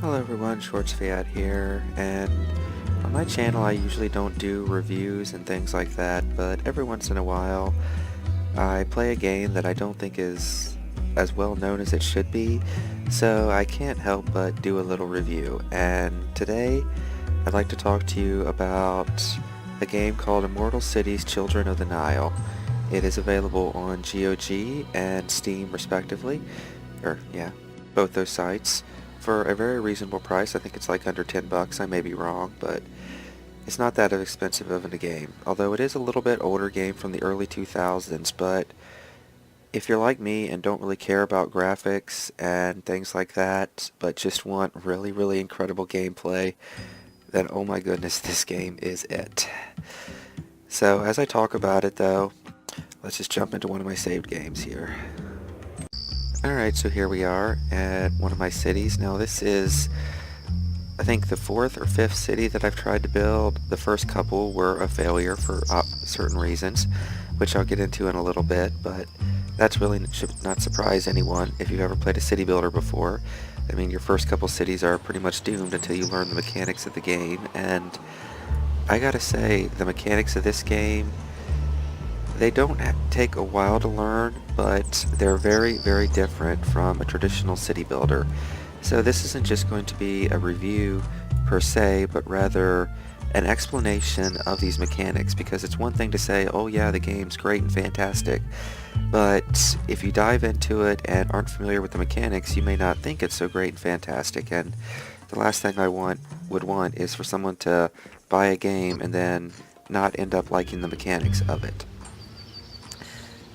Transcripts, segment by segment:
Hello everyone, Shortsfiat here, and on my channel I usually don't do reviews and things like that, but every once in a while I play a game that I don't think is as well known as it should be, so I can't help but do a little review. And today I'd like to talk to you about a game called Immortal Cities: Children of the Nile. It is available on GOG and Steam respectively, both those sites, for a very reasonable price. I think it's like under 10 bucks. I may be wrong, but it's not that expensive of a game. Although it is a little bit older game from the early 2000s, but if you're like me and don't really care about graphics and things like that, but just want really, really incredible gameplay, then oh my goodness, this game is it. So as I talk about it though, let's just jump into one of my saved games here. Alright, so here we are at one of my cities. Now this is, I think, the fourth or fifth city that I've tried to build. The first couple were a failure for certain reasons, which I'll get into in a little bit, but that's really should not surprise anyone if you've ever played a city builder before. I mean, your first couple cities are pretty much doomed until you learn the mechanics of the game, and I gotta say, the mechanics of this game, they don't take a while to learn, but they're very, very different from a traditional city builder. So this isn't just going to be a review per se, but rather an explanation of these mechanics, because it's one thing to say, oh yeah, the game's great and fantastic, but if you dive into it and aren't familiar with the mechanics, you may not think it's so great and fantastic, and the last thing I would want is for someone to buy a game and then not end up liking the mechanics of it.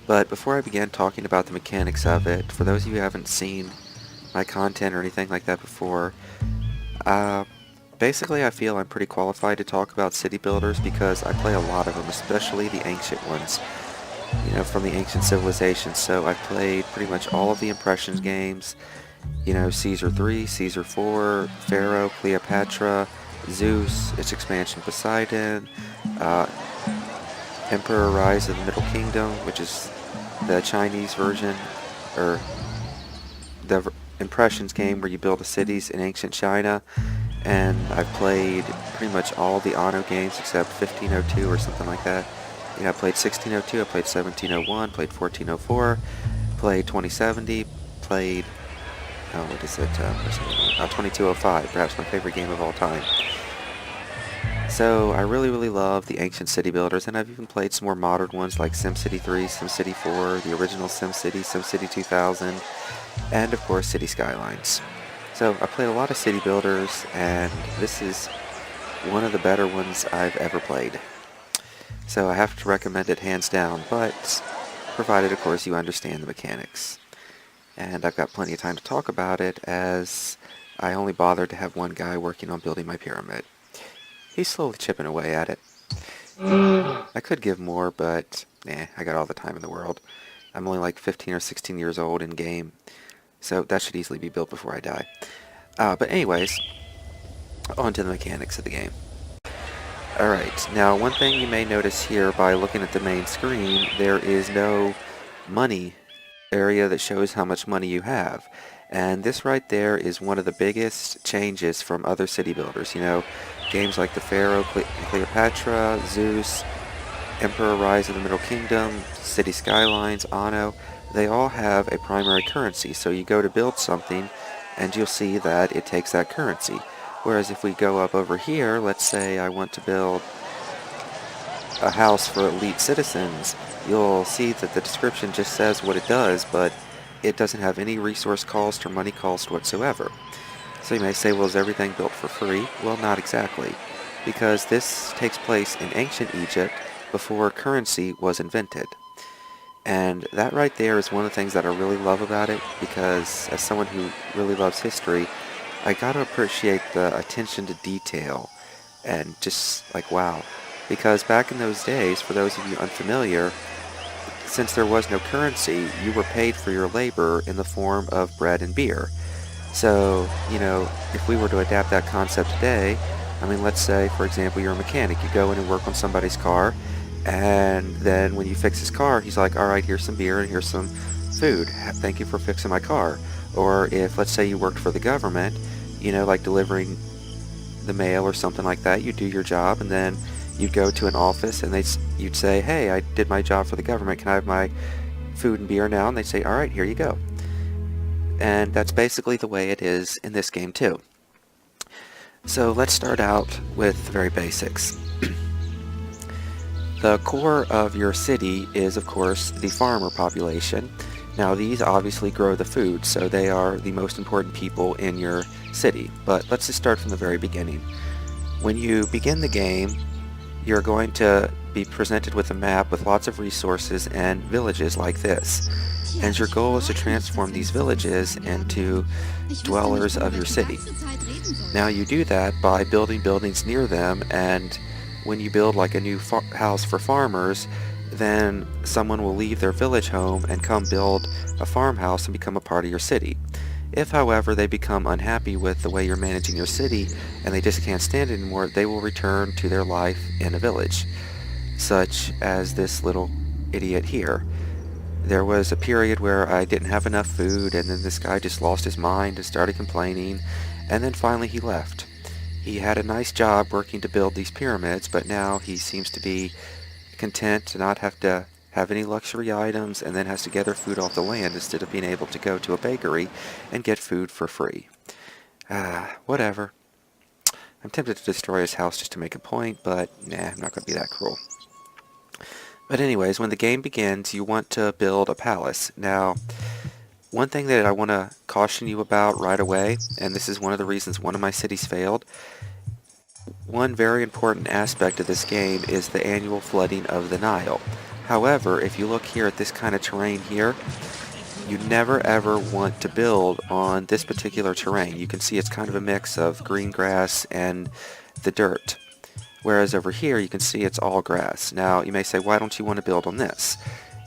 But before I begin talking about the mechanics of it, for those of you who haven't seen my content or anything like that before, basically I feel I'm pretty qualified to talk about city builders because I play a lot of them, especially the ancient ones, you know, from the ancient civilizations. So I've played pretty much all of the Impressions games, you know, Caesar 3, Caesar 4, Pharaoh, Cleopatra, Zeus, its expansion Poseidon, Emperor Rise of the Middle Kingdom, which is the Chinese version, or the Impressions game where you build the cities in ancient China. And I've played pretty much all the Anno games except 1502 or something like that. You know, I played 1602, I played 1701, played 1404, played 2070, played, 2205, perhaps my favorite game of all time. So I really, really love the ancient city builders, and I've even played some more modern ones like SimCity 3, SimCity 4, the original SimCity, SimCity 2000, and of course City Skylines. So I played a lot of city builders, and this is one of the better ones I've ever played. So I have to recommend it hands down, but provided of course you understand the mechanics. And I've got plenty of time to talk about it, as I only bothered to have one guy working on building my pyramid. He's slowly chipping away at it. I could give more, but I got all the time in the world. I'm only like 15 or 16 years old in game, so that should easily be built before I die. But anyways, on to the mechanics of the game. Alright, now one thing you may notice here by looking at the main screen, there is no money area that shows how much money you have. And this right there is one of the biggest changes from other city builders. You know, games like the Pharaoh, Cleopatra, Zeus, Emperor Rise of the Middle Kingdom, City Skylines, Anno, they all have a primary currency. So you go to build something and you'll see that it takes that currency. Whereas if we go up over here, let's say I want to build a house for elite citizens, you'll see that the description just says what it does, but it doesn't have any resource cost or money cost whatsoever. So you may say, well, is everything built for free? Well, not exactly, because this takes place in ancient Egypt before currency was invented. And that right there is one of the things that I really love about it, because as someone who really loves history, I gotta appreciate the attention to detail and just like, wow. Because back in those days, for those of you unfamiliar, since there was no currency, you were paid for your labor in the form of bread and beer. So, you know, if we were to adapt that concept today, I mean, let's say, for example, you're a mechanic. You go in and work on somebody's car, and then when you fix his car, he's like, all right, here's some beer and here's some food. Thank you for fixing my car. Or if, let's say, you worked for the government, like delivering the mail or something like that. You do your job, and then you'd go to an office, and you'd say, hey, I did my job for the government. Can I have my food and beer now? And they'd say, all right, here you go. And that's basically the way it is in this game too. So let's start out with the very basics. The core of your city is, of course, the farmer population. Now, these obviously grow the food, so they are the most important people in your city. But let's just start from the very beginning. When you begin the game, you're going to be presented with a map with lots of resources and villages like this. And your goal is to transform these villages into dwellers of your city. Now, you do that by building buildings near them, and when you build like a new house for farmers, then someone will leave their village home and come build a farmhouse and become a part of your city. If, however, they become unhappy with the way you're managing your city and they just can't stand it anymore, they will return to their life in a village, such as this little idiot here. There was a period where I didn't have enough food, and then this guy just lost his mind and started complaining, and then finally he left. He had a nice job working to build these pyramids, but now he seems to be content to not have to have any luxury items, and then has to gather food off the land instead of being able to go to a bakery and get food for free. Whatever. I'm tempted to destroy his house just to make a point, but nah, I'm not going to be that cruel. But anyways, when the game begins, you want to build a palace. Now, one thing that I want to caution you about right away, and this is one of the reasons one of my cities failed, one very important aspect of this game is the annual flooding of the Nile. However, if you look here at this kind of terrain here, you never ever want to build on this particular terrain. You can see it's kind of a mix of green grass and the dirt. Whereas over here, you can see it's all grass. Now, you may say, why don't you want to build on this?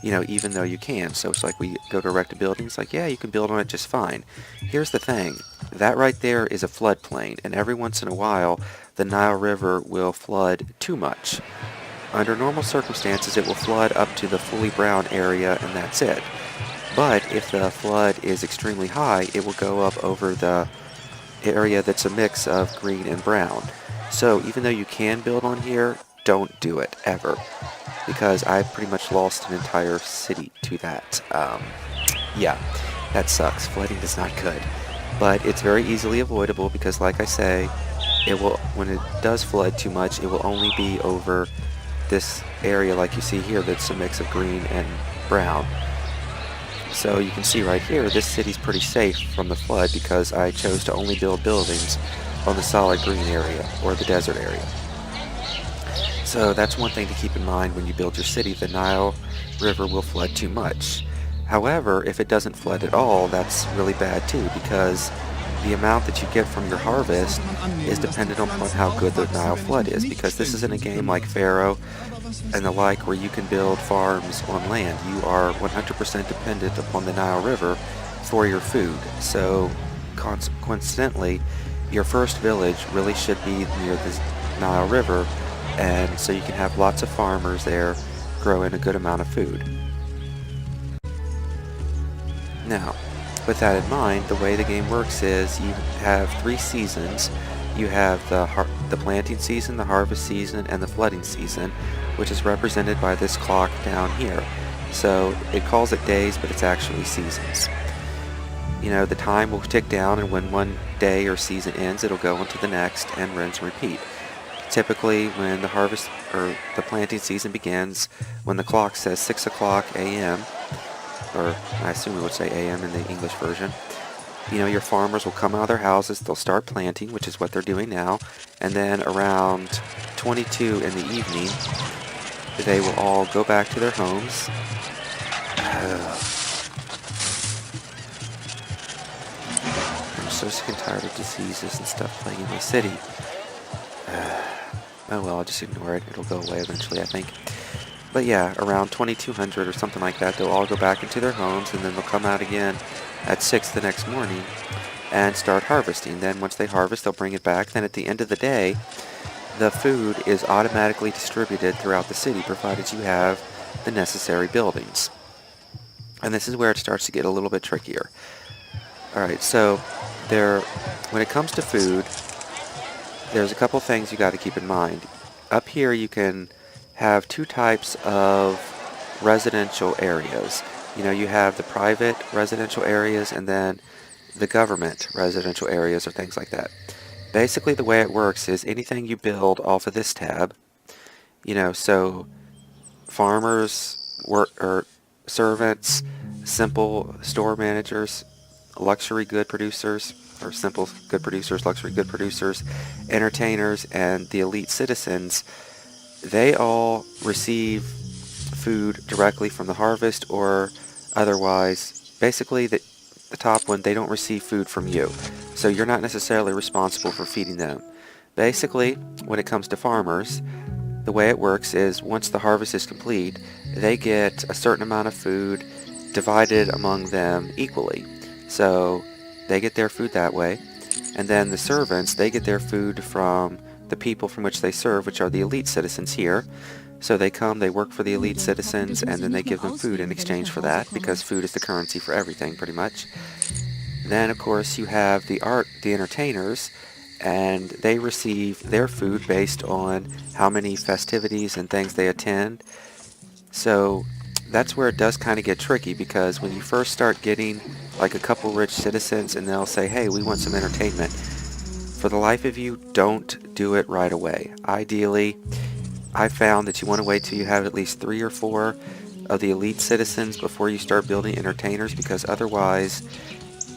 Even though you can. So it's like we go to erect a building, it's like, yeah, you can build on it just fine. Here's the thing. That right there is a floodplain, and every once in a while, the Nile River will flood too much. Under normal circumstances, it will flood up to the fully brown area, and that's it. But if the flood is extremely high, it will go up over the area that's a mix of green and brown. So even though you can build on here, don't do it, ever. Because I pretty much lost an entire city to that. Yeah, that sucks. Flooding is not good. But it's very easily avoidable because, like I say, when it does flood too much, it will only be over this area like you see here that's a mix of green and brown. So you can see right here, this city's pretty safe from the flood because I chose to only build buildings on the solid green area or the desert area. So that's one thing to keep in mind when you build your city. The Nile River will flood too much. However, if it doesn't flood at all, that's really bad too, because the amount that you get from your harvest is dependent upon how good the Nile flood is, because this isn't a game like Pharaoh and the like where you can build farms on land. You are 100% dependent upon the Nile River for your food. So coincidentally, your first village really should be near the Nile River, and so you can have lots of farmers there growing a good amount of food. Now, with that in mind, the way the game works is you have 3 seasons. You have the planting season, the harvest season, and the flooding season, which is represented by this clock down here. So it calls it days, but it's actually seasons. The time will tick down, and when one day or season ends, it'll go into the next and rinse and repeat. Typically, when the harvest or the planting season begins, when the clock says 6 o'clock a.m., or I assume it would say a.m. in the English version, your farmers will come out of their houses, they'll start planting, which is what they're doing now, and then around 22 in the evening, they will all go back to their homes. I'm so sick and tired of diseases and stuff plaguing my city. Oh well, I'll just ignore it. It'll go away eventually, I think. But yeah, around 2200 or something like that, they'll all go back into their homes, and then they'll come out again at 6 the next morning and start harvesting. Then once they harvest, they'll bring it back. Then at the end of the day, the food is automatically distributed throughout the city, provided you have the necessary buildings. And this is where it starts to get a little bit trickier. Alright, so when it comes to food, there's a couple things you got to keep in mind. Up here you can have two types of residential areas. You have the private residential areas and then the government residential areas or things like that. Basically the way it works is anything you build off of this tab, so farmers, or servants, simple store managers, luxury good producers, or simple good producers, luxury good producers, entertainers, and the elite citizens, they all receive food directly from the harvest or otherwise. Basically, the top one, they don't receive food from you. So you're not necessarily responsible for feeding them. Basically, when it comes to farmers, the way it works is once the harvest is complete, they get a certain amount of food divided among them equally. So they get their food that way. And then the servants, they get their food from the people from which they serve, which are the elite citizens here. So they come, they work for the elite citizens, and then they give them food in exchange for that, because food is the currency for everything, pretty much. Then, of course, you have the entertainers, and they receive their food based on how many festivities and things they attend. So that's where it does kind of get tricky, because when you first start getting like a couple rich citizens and they'll say, hey, we want some entertainment, for the life of you, don't do it right away. Ideally, I found that you want to wait till you have at least 3 or 4 of the elite citizens before you start building entertainers, because otherwise,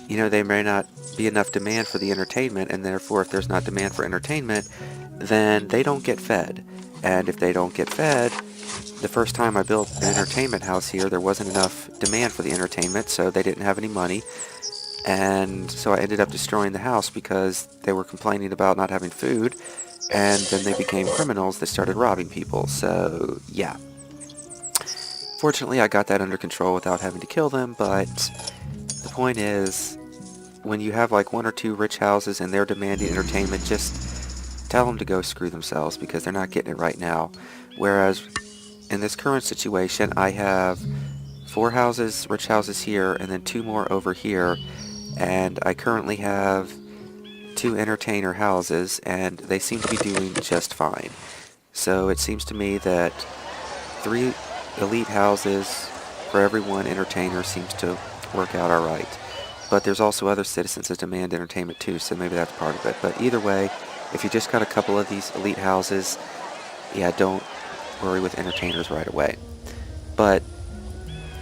they may not be enough demand for the entertainment, and therefore if there's not demand for entertainment, then they don't get fed. And if they don't get fed, the first time I built an entertainment house here, there wasn't enough demand for the entertainment, so they didn't have any money. And so I ended up destroying the house because they were complaining about not having food, and then they became criminals that started robbing people. So, yeah. Fortunately, I got that under control without having to kill them, but the point is, when you have like 1 or 2 rich houses and they're demanding entertainment, just tell them to go screw themselves, because they're not getting it right now. Whereas in this current situation, I have 4 houses, rich houses here, and then 2 more over here, and I currently have 2 entertainer houses, and they seem to be doing just fine. So it seems to me that 3 elite houses for every 1 entertainer seems to work out alright. But there's also other citizens that demand entertainment too, so maybe that's part of it. But either way, if you just got a couple of these elite houses, yeah, don't worry with entertainers right away. But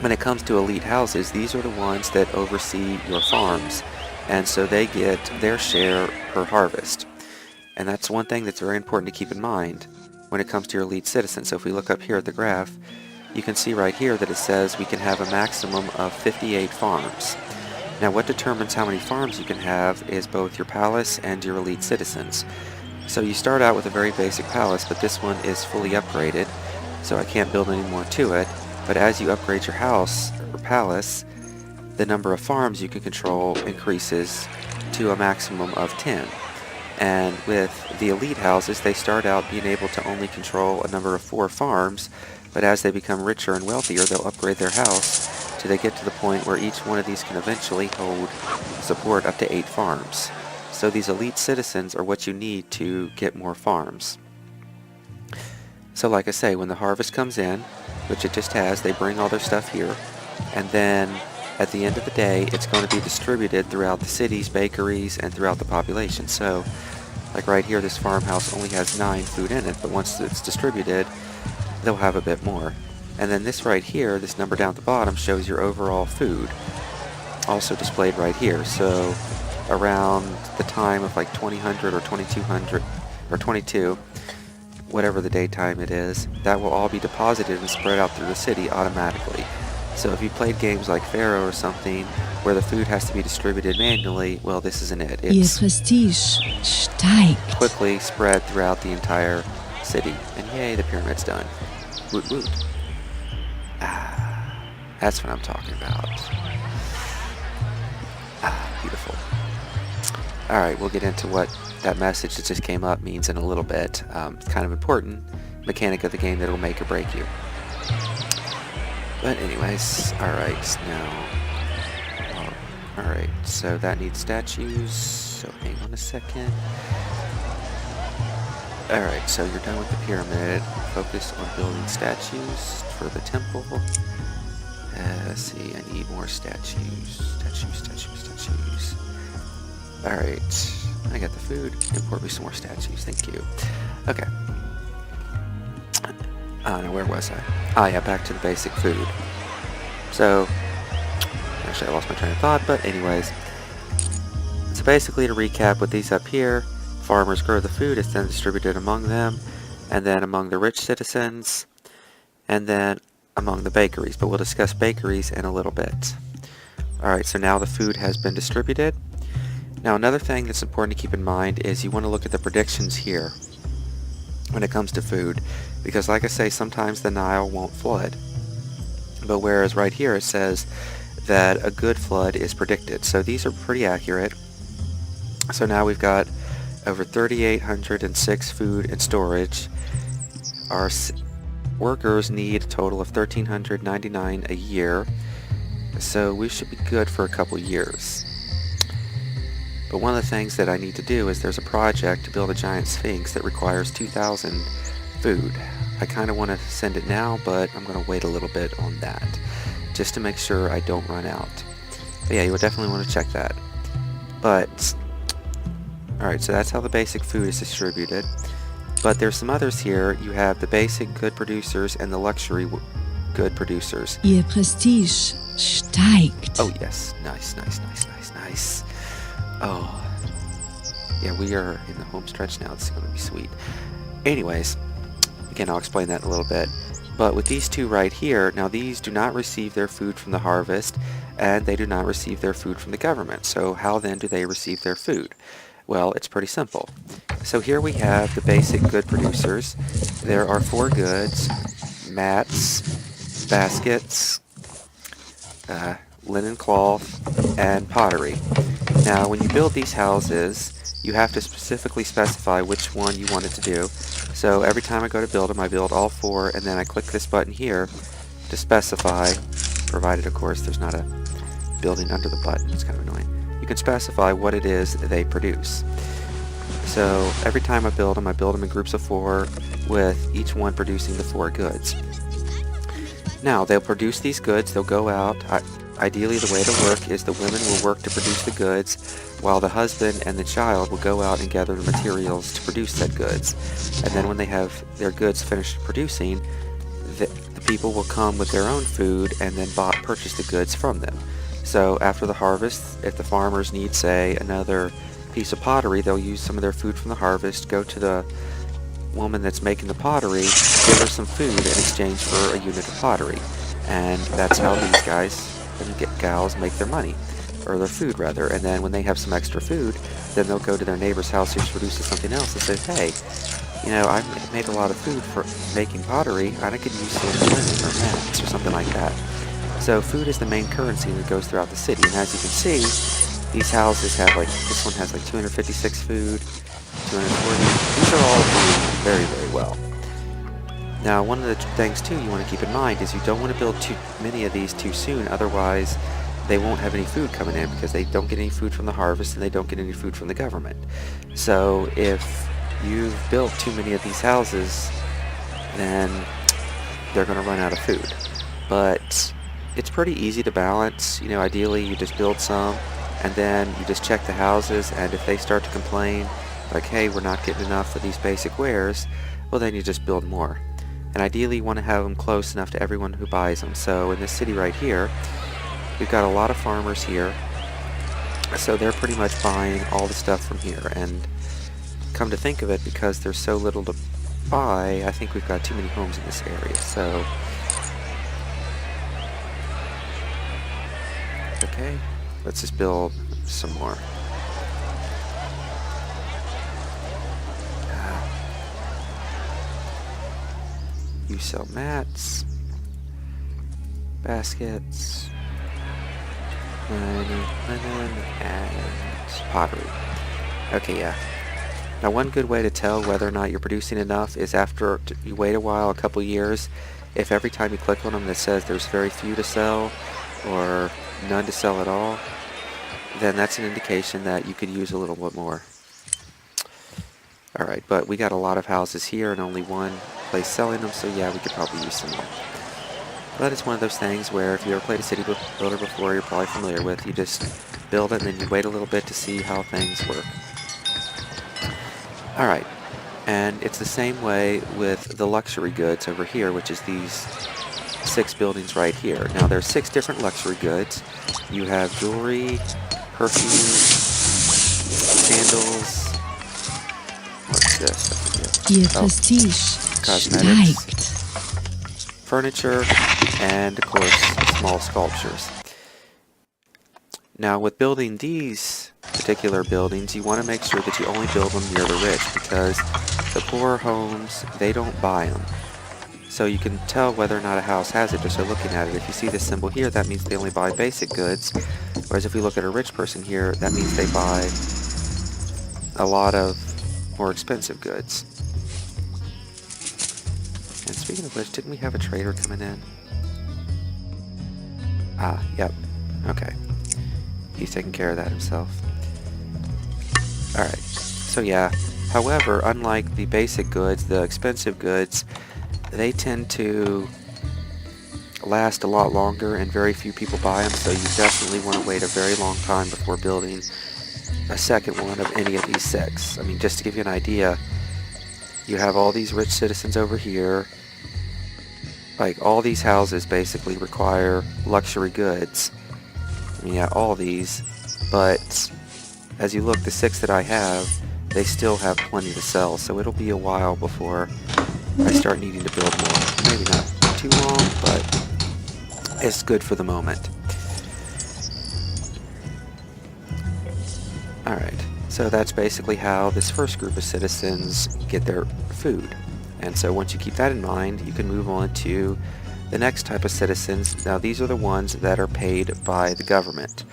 when it comes to elite houses, these are the ones that oversee your farms, and so they get their share per harvest. And that's one thing that's very important to keep in mind when it comes to your elite citizens. So if we look up here at the graph, you can see right here that it says we can have a maximum of 58 farms. Now what determines how many farms you can have is both your palace and your elite citizens. So you start out with a very basic palace, but this one is fully upgraded, so I can't build any more to it. But as you upgrade your house or palace, the number of farms you can control increases to a maximum of 10. And with the elite houses, they start out being able to only control a number of 4 farms, but as they become richer and wealthier, they'll upgrade their house till they get to the point where each one of these can eventually support up to 8 farms. So these elite citizens are what you need to get more farms. So like I say, when the harvest comes in, which it just has, they bring all their stuff here, and then at the end of the day, it's going to be distributed throughout the cities, bakeries, and throughout the population. So, like right here, this farmhouse only has 9 food in it, but once it's distributed, they'll have a bit more. And then this right here, this number down at the bottom, shows your overall food, also displayed right here. So, around the time of like 2000 or 2200, or 22, whatever the daytime it is, that will all be deposited and spread out through the city automatically. So if you played games like Pharaoh or something, where the food has to be distributed manually, well, this isn't it. It's quickly spread throughout the entire city. And yay, the pyramid's done. Woot woot. Ah, that's what I'm talking about. Ah, beautiful. Alright, we'll get into what that message that just came up means in a little bit. It's kind of important mechanic of the game that will make or break you. But anyways, alright, now, Alright, so that needs statues, so hang on a second. Alright, so you're done with the pyramid. Focus on building statues for the temple. Let's see, I need more statues. Statues. Alright, I got the food. Import me some more statues, thank you. Okay. Now where was I? Ah, yeah, back to the basic food. So, actually I lost my train of thought, but anyways. So basically, to recap with these up here, farmers grow the food, it's then distributed among them, and then among the rich citizens, and then among the bakeries, but we'll discuss bakeries in a little bit. Alright, so now the food has been distributed. Now another thing that's important to keep in mind is you want to look at the predictions here when it comes to food, because like I say, sometimes the Nile won't flood, but whereas right here it says that a good flood is predicted, so these are pretty accurate. So now we've got over 3,806 food and storage. Our workers need a total of 1,399 a year, so we should be good for a couple years. But one of the things that I need to do is there's a project to build a giant sphinx that requires 2,000 food. I kind of want to send it now, but I'm going to wait a little bit on that, just to make sure I don't run out. But yeah, you would definitely want to check that. But, alright, so that's how the basic food is distributed. But there's some others here. You have the basic good producers and the luxury good producers. Ihr Prestige steigt. Oh yes, nice. Oh, yeah, we are in the home stretch now. It's going to be sweet. Anyways, again, I'll explain that in a little bit. But with these two right here, now these do not receive their food from the harvest, and they do not receive their food from the government. So how then do they receive their food? Well, it's pretty simple. So here we have the basic good producers. There are 4 goods: mats, baskets, linen cloth, and pottery. Now, when you build these houses, you have to specifically specify which one you want it to do. So every time I go to build them, I build all 4, and then I click this button here to specify, provided, of course, there's not a building under the button. It's kind of annoying. You can specify what it is they produce. So every time I build them in groups of 4, with each one producing the 4 goods. Now, they'll produce these goods, they'll go out. Ideally, the way to work is the women will work to produce the goods, while the husband and the child will go out and gather the materials to produce said goods. And then when they have their goods finished producing, the people will come with their own food and then purchase the goods from them. So after the harvest, if the farmers need, say, another piece of pottery, they'll use some of their food from the harvest, go to the woman that's making the pottery, give her some food in exchange for a unit of pottery. And that's how these guys and gals make their money, or their food rather. And then when they have some extra food, then they'll go to their neighbor's house who produces something else and say, hey, you know, I made a lot of food for making pottery, I could use some linen or mats or something like that. So food is the main currency that goes throughout the city, and as you can see, these houses have this one has 256 food, 240, these are all doing very, very well. Now, one of the things too you want to keep in mind is you don't want to build too many of these too soon, otherwise they won't have any food coming in because they don't get any food from the harvest and they don't get any food from the government. So if you've built too many of these houses, then they're going to run out of food. But it's pretty easy to balance. You know, ideally you just build some and then you just check the houses, and if they start to complain like, hey, we're not getting enough of these basic wares, well then you just build more. And ideally you want to have them close enough to everyone who buys them. So in this city right here, we've got a lot of farmers here, so they're pretty much buying all the stuff from here. And come to think of it, because there's so little to buy, I think we've got too many homes in this area. So okay, let's just build some more. You sell mats, baskets, linen, and pottery. Okay, yeah. Now one good way to tell whether or not you're producing enough is after you wait a while, a couple years, if every time you click on them it says there's very few to sell or none to sell at all, then that's an indication that you could use a little bit more. Alright, but we got a lot of houses here and only one place selling them, so yeah, we could probably use some more. But it's one of those things where if you ever played a city builder before, you're probably familiar with. You just build it and then you wait a little bit to see how things work. Alright, and it's the same way with the luxury goods over here, which is these 6 buildings right here. Now there's 6 different luxury goods. You have jewelry, perfume, sandals, what's this? Ihr Prestige cosmetics, steigt. furniture, and of course small sculptures. Now with building these particular buildings, you want to make sure that you only build them near the rich, because the poor homes, they don't buy them. So you can tell whether or not a house has it just by looking at it. If you see this symbol here, that means they only buy basic goods, whereas if we look at a rich person here, that means they buy a lot of more expensive goods. And speaking of which, didn't we have a trader coming in? Ah, yep. Okay. He's taking care of that himself. Alright. So yeah. However, unlike the basic goods, the expensive goods, they tend to last a lot longer and very few people buy them, so you definitely want to wait a very long time before building a second one of any of these 6. I mean, just to give you an idea, you have all these rich citizens over here. Like, all these houses basically require luxury goods. I mean, yeah, all these, but as you look, the 6 that I have, they still have plenty to sell, so it'll be a while before I start needing to build more. Maybe not too long, but it's good for the moment. Alright, so that's basically how this first group of citizens get their food. And so once you keep that in mind, you can move on to the next type of citizens. Now these are the ones that are paid by the government.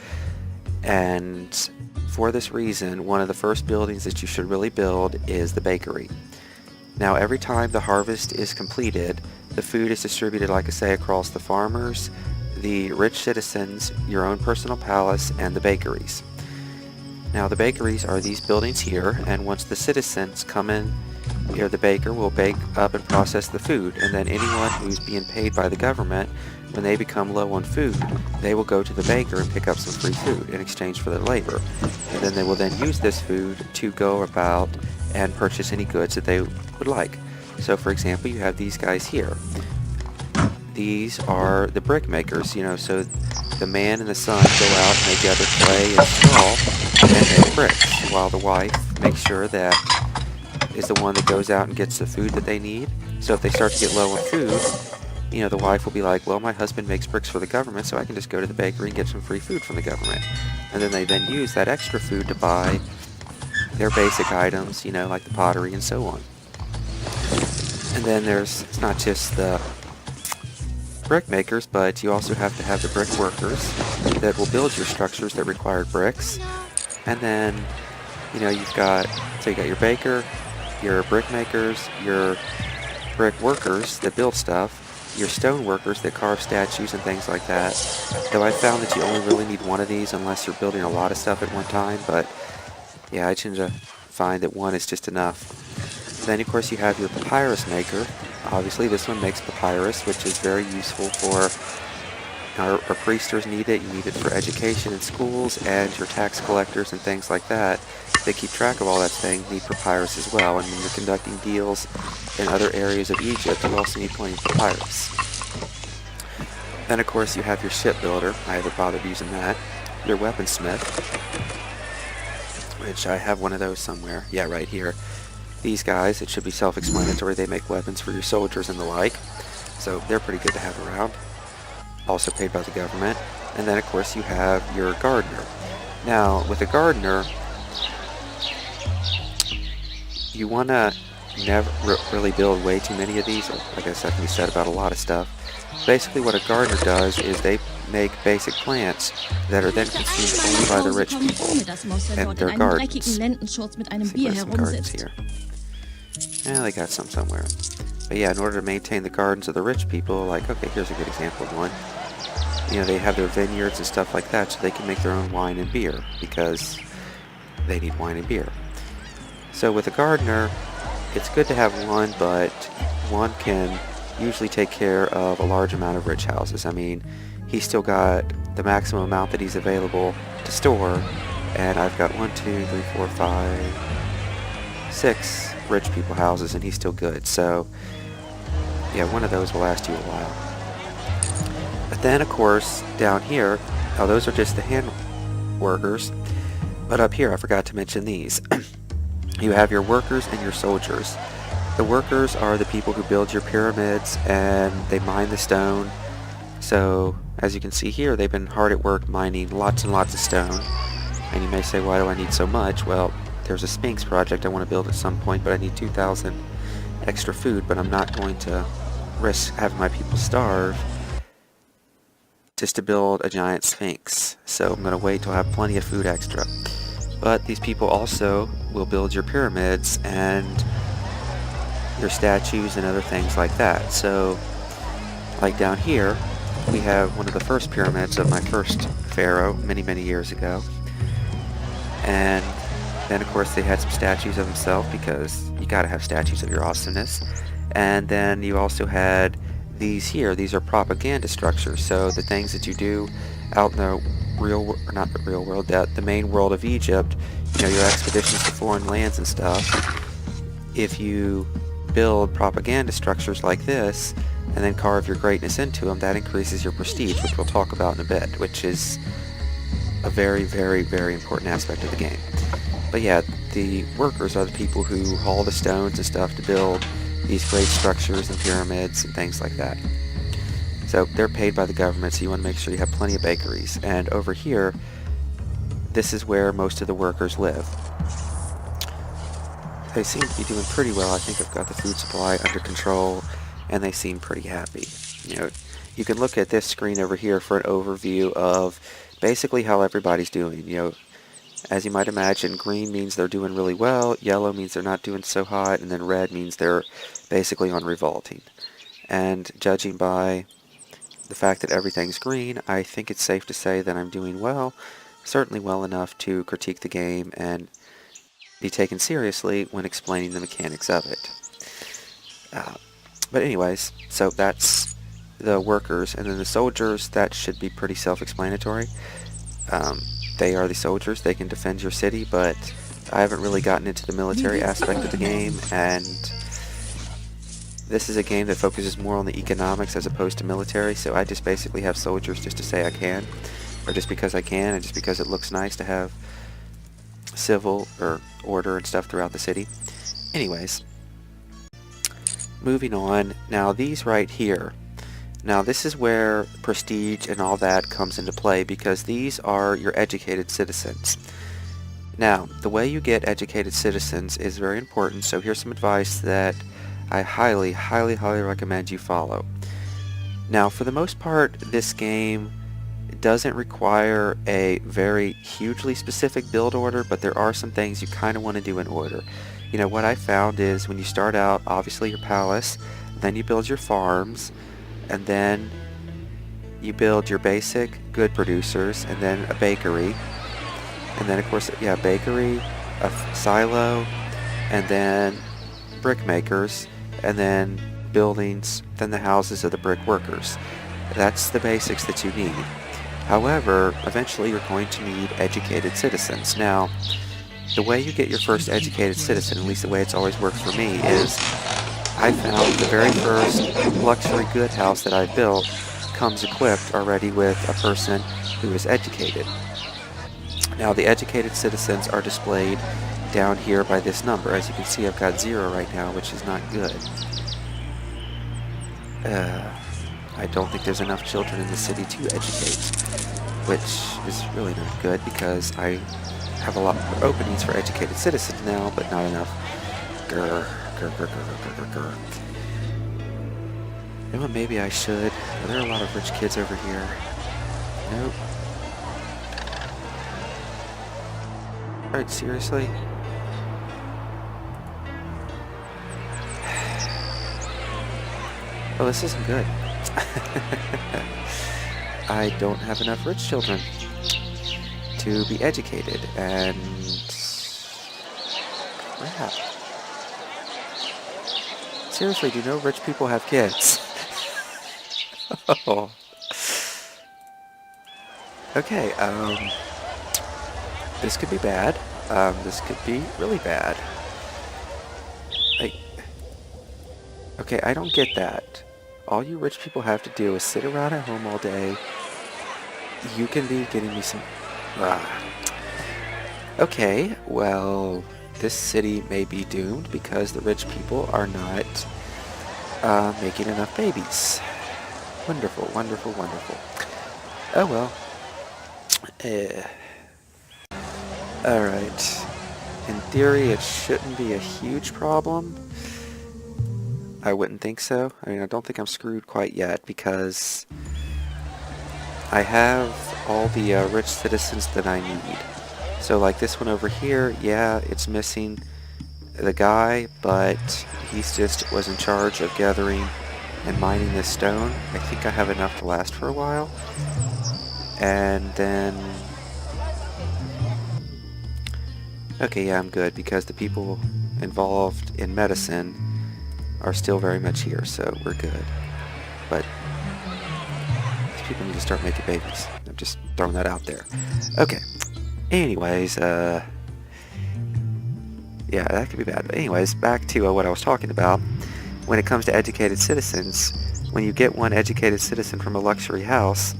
And for this reason, one of the first buildings that you should really build is the bakery. Now every time the harvest is completed, the food is distributed, like I say, across the farmers, the rich citizens, your own personal palace, and the bakeries. Now the bakeries are these buildings here, and once the citizens come in here, the baker will bake up and process the food, and then anyone who's being paid by the government, when they become low on food, they will go to the baker and pick up some free food in exchange for their labor. And then they will then use this food to go about and purchase any goods that they would like. So for example, you have these guys here. These are the brick makers, you know, so the man and the son go out and they gather clay and straw and make bricks, while the wife makes sure that is the one that goes out and gets the food that they need. So if they start to get low on food, you know, the wife will be like, well, my husband makes bricks for the government, so I can just go to the bakery and get some free food from the government. And then they then use that extra food to buy their basic items, you know, like the pottery and so on. And then it's not just the brick makers, but you also have to have the brick workers that will build your structures that require bricks. And then, you know, you got your baker, your brick makers, your brick workers that build stuff, your stone workers that carve statues and things like that. Though I found that you only really need one of these unless you're building a lot of stuff at one time, but yeah, I tend to find that one is just enough. Then of course you have your papyrus maker. Obviously this one makes papyrus, which is very useful for our priesters need it. You need it for education in schools, and your tax collectors and things like that. They keep track of all that thing, need papyrus as well. And when you're conducting deals in other areas of Egypt, you also need plenty of papyrus. Then of course you have your shipbuilder. I haven't bothered using that. Your weaponsmith, which I have one of those somewhere. Yeah, right here. These guys, it should be self-explanatory, they make weapons for your soldiers and the like. So they're pretty good to have around. Also paid by the government. And then of course you have your gardener. Now with a gardener, you want to never really build way too many of these. I guess that can be said about a lot of stuff. Basically what a gardener does is they make basic plants that are then consumed only by the rich people and their gardens. See, there's some gardens here. Yeah, they got some somewhere. But yeah, in order to maintain the gardens of the rich people, like, okay, here's a good example of one. you know, they have their vineyards and stuff like that, so they can make their own wine and beer because they need wine and beer. So with a gardener, it's good to have one, but one can usually take care of a large amount of rich houses. I mean, he's still got the maximum amount that he's available to store, and I've got 1, 2, 3, 4, 5, 6 rich people houses, and he's still good. So yeah, one of those will last you a while. But then, of course, down here, now those are just the hand workers, but up here I forgot to mention these. You have your workers and your soldiers. The workers are the people who build your pyramids and they mine the stone. So as you can see here, they've been hard at work mining lots and lots of stone. And you may say, why do I need so much? Well, there's a Sphinx project I want to build at some point, but I need 2,000 extra food, but I'm not going to risk having my people starve just to build a giant Sphinx. So I'm going to wait till I have plenty of food extra. But these people also will build your pyramids and your statues and other things like that. So, like down here, we have one of the first pyramids of my first pharaoh many, many years ago. And then, of course, they had some statues of himself because you gotta have statues of your awesomeness. And then you also had these here. These are propaganda structures. So the things that you do out in the real, or not the real world, the main world of Egypt, you know, your expeditions to foreign lands and stuff, if you build propaganda structures like this and then carve your greatness into them, that increases your prestige, which we'll talk about in a bit, which is a very, very, very important aspect of the game. But yeah, the workers are the people who haul the stones and stuff to build these great structures and pyramids and things like that. So they're paid by the government, so you want to make sure you have plenty of bakeries. And over here, this is where most of the workers live. They seem to be doing pretty well. I think I've got the food supply under control, and they seem pretty happy. You know, you can look at this screen over here for an overview of basically how everybody's doing. You know, as you might imagine, green means they're doing really well, yellow means they're not doing so hot, and then red means they're basically on revolting. And judging by the fact that everything's green, I think it's safe to say that I'm doing well, certainly well enough to critique the game and be taken seriously when explaining the mechanics of it. But anyways, so that's the workers, and then the soldiers, that should be pretty self-explanatory. They are the soldiers, they can defend your city, but I haven't really gotten into the military aspect of the game, and this is a game that focuses more on the economics as opposed to military, so I just basically have soldiers just to say I can, or just because I can, and just because it looks nice to have civil or order and stuff throughout the city. Anyways, moving on. Now these right here, now this is where prestige and all that comes into play, because these are your educated citizens. Now, the way you get educated citizens is very important, so here's some advice that I highly, highly, highly recommend you follow. Now, for the most part, this game doesn't require a very hugely specific build order, but there are some things you kind of want to do in order. You know, what I found is when you start out, obviously your palace, then you build your farms, and then you build your basic good producers, and then a bakery, and then of course, yeah, bakery, a silo, and then brick makers, and then buildings, then the houses of the brick workers. That's the basics that you need. However, eventually you're going to need educated citizens. Now, the way you get your first educated citizen, at least the way it's always worked for me, is I found the very first luxury good house that I built comes equipped already with a person who is educated. Now, the educated citizens are displayed down here by this number. As you can see, I've got 0 right now, which is not good. I don't think there's enough children in the city to educate, which is really not good because I have a lot more openings for educated citizens now, but not enough. Grr, grr, grr, grr, grr, grr, grr. You know what, maybe I should. Are there a lot of rich kids over here? Nope. Alright, seriously? Oh, this isn't good. I don't have enough rich children to be educated, and crap. Seriously, do no rich people have kids? Oh. Okay, this could be bad. This could be really bad. Like, okay, I don't get that. All you rich people have to do is sit around at home all day. You can be getting me some... Okay, well, this city may be doomed because the rich people are not making enough babies. Wonderful, wonderful, wonderful. Oh well. Alright. In theory, it shouldn't be a huge problem. I wouldn't think so. I mean, I don't think I'm screwed quite yet because I have all the rich citizens that I need. So like this one over here, yeah, it's missing the guy, but he's just was in charge of gathering and mining this stone. I think I have enough to last for a while. And then... Okay, yeah, I'm good because the people involved in medicine are still very much here, so we're good. But these people need to start making babies. I'm just throwing that out there. Okay. Anyways, yeah, that could be bad. But anyways, back to what I was talking about. When it comes to educated citizens, when you get one educated citizen from a luxury house,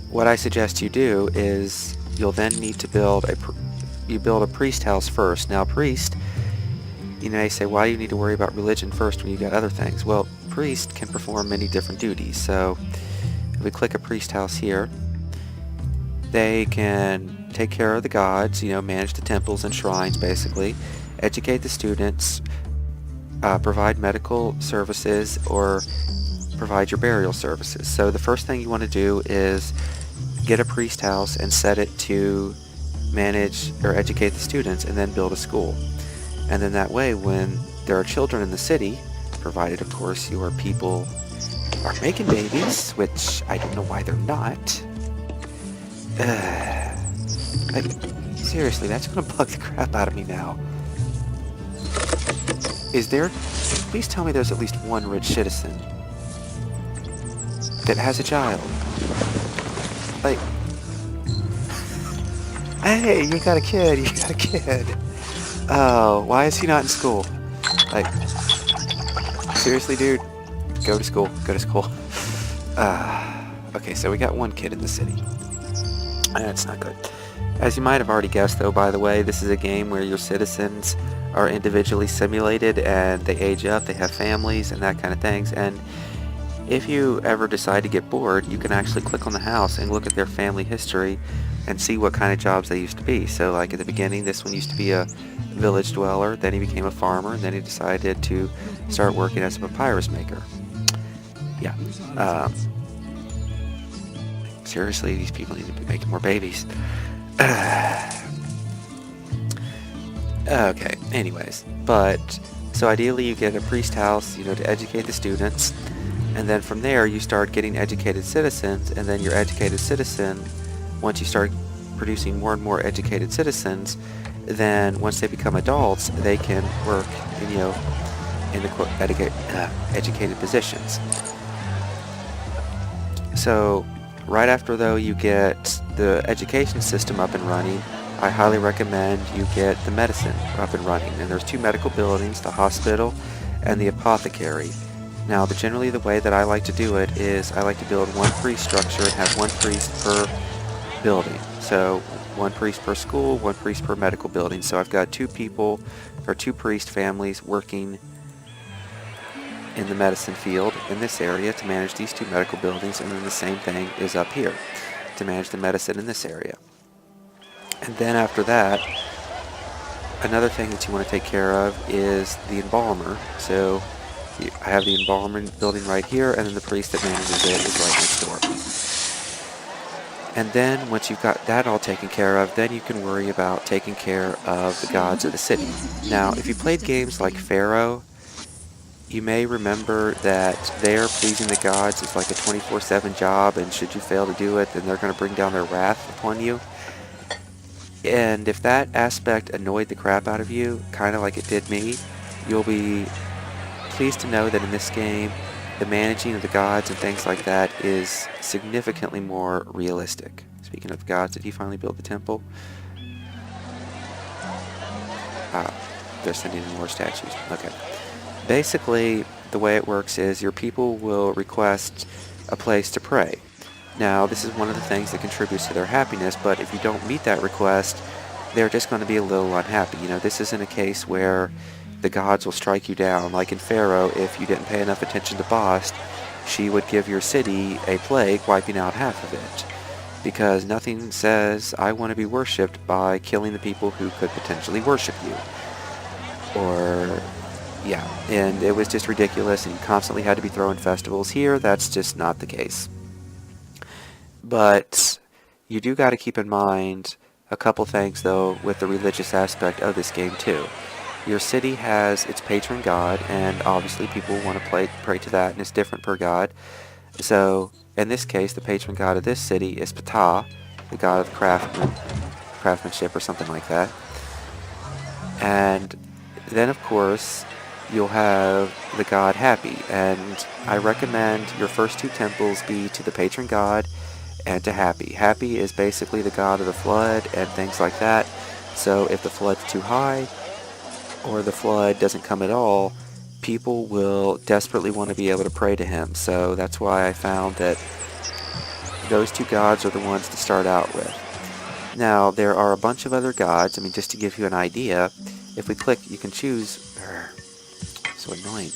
what I suggest you do is you'll then need to build a priest house first. Now, priest, you may say, why do you need to worry about religion first when you got other things? Well, priest can perform many different duties. So if we click a priest house here, they can take care of the gods, manage the temples and shrines, basically, educate the students, provide medical services, or provide your burial services. So the first thing you want to do is get a priest house and set it to manage or educate the students, and then build a school. And then that way, when there are children in the city, provided of course your people are making babies, which I don't know why they're not. Like, seriously, that's gonna bug the crap out of me now. Is there... Please tell me there's at least one rich citizen that has a child. Like... Hey, you got a kid, you got a kid. Oh, why is he not in school? Like... Seriously, dude? Go to school, go to school. Okay, so we got one kid in the city. That's not good. As you might have already guessed, though, by the way, this is a game where your citizens are individually simulated and they age up, they have families and that kind of things. And if you ever decide to get bored, you can actually click on the house and look at their family history and see what kind of jobs they used to be. So like at the beginning, this one used to be a village dweller, then he became a farmer, and then he decided to start working as a papyrus maker. Yeah. Seriously, these people need to be making more babies. Okay, anyways. But, so ideally you get a priest house, to educate the students. And then from there you start getting educated citizens. And then your educated citizen, once you start producing more and more educated citizens, then once they become adults, they can work in, in the quote, educated positions. So, right after, though, you get the education system up and running, I highly recommend you get the medicine up and running. And there's two medical buildings, the hospital and the apothecary. Now, generally the way that I like to do it is I like to build one priest structure and have one priest per building. So, one priest per school, one priest per medical building. So I've got two priest families working in the medicine field in this area to manage these two medical buildings, and then the same thing is up here to manage the medicine in this area. And then after that, another thing that you want to take care of is the embalmer. So I have the embalmer building right here, and then the priest that manages it is right next door. And then once you've got that all taken care of, then you can worry about taking care of the gods of the city. Now, if you played games like Pharaoh, you may remember that there pleasing the gods is like a 24/7 job, and should you fail to do it, then they're going to bring down their wrath upon you. And if that aspect annoyed the crap out of you, kind of like it did me, you'll be pleased to know that in this game, the managing of the gods and things like that is significantly more realistic. Speaking of gods, did he finally build the temple? Ah, they're sending in more statues. Okay. Basically, the way it works is your people will request a place to pray. Now, this is one of the things that contributes to their happiness, but if you don't meet that request, they're just going to be a little unhappy. You know, this isn't a case where the gods will strike you down. Like in Pharaoh, if you didn't pay enough attention to Bast, she would give your city a plague, wiping out half of it. Because nothing says, I want to be worshipped by killing the people who could potentially worship you. Or, yeah, and it was just ridiculous, and you constantly had to be throwing festivals. Here, that's just not the case. But you do got to keep in mind a couple things, though, with the religious aspect of this game, too. Your city has its patron god, and obviously people want to pray to that, and it's different per god. So, in this case, the patron god of this city is Ptah, the god of craftsmanship or something like that. And then, of course, you'll have the god Happy, and I recommend your first two temples be to the patron god and to Happy. Happy is basically the god of the flood and things like that, so if the flood's too high or the flood doesn't come at all, people will desperately want to be able to pray to him. So that's why I found that those two gods are the ones to start out with. Now, there are a bunch of other gods. I mean, just to give you an idea, if we click, you can choose... So annoying.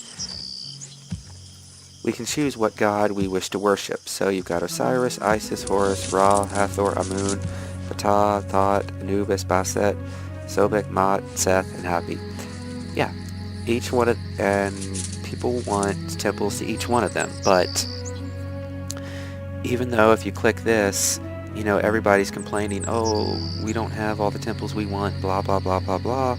We can choose what god we wish to worship. So you've got Osiris, Isis, Horus, Ra, Hathor, Amun, Ptah, Thoth, Anubis, Bastet, Sobek, Ma'at, Seth, and Hapi. Yeah, each one of... and people want temples to each one of them. But even though if you click this, you know, everybody's complaining, oh, we don't have all the temples we want, blah, blah, blah, blah, blah.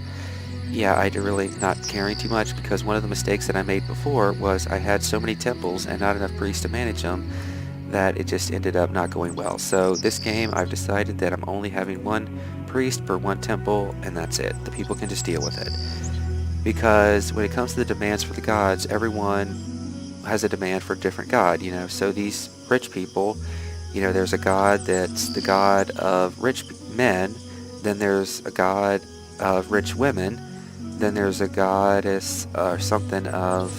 Yeah, I really not caring too much, because one of the mistakes that I made before was I had so many temples and not enough priests to manage them that it just ended up not going well. So this game, I've decided that I'm only having one priest per one temple, and that's it. The people can just deal with it. Because when it comes to the demands for the gods, everyone has a demand for a different god, you know. So these rich people, you know, there's a god that's the god of rich men, then there's a god of rich women, then there's a goddess or something of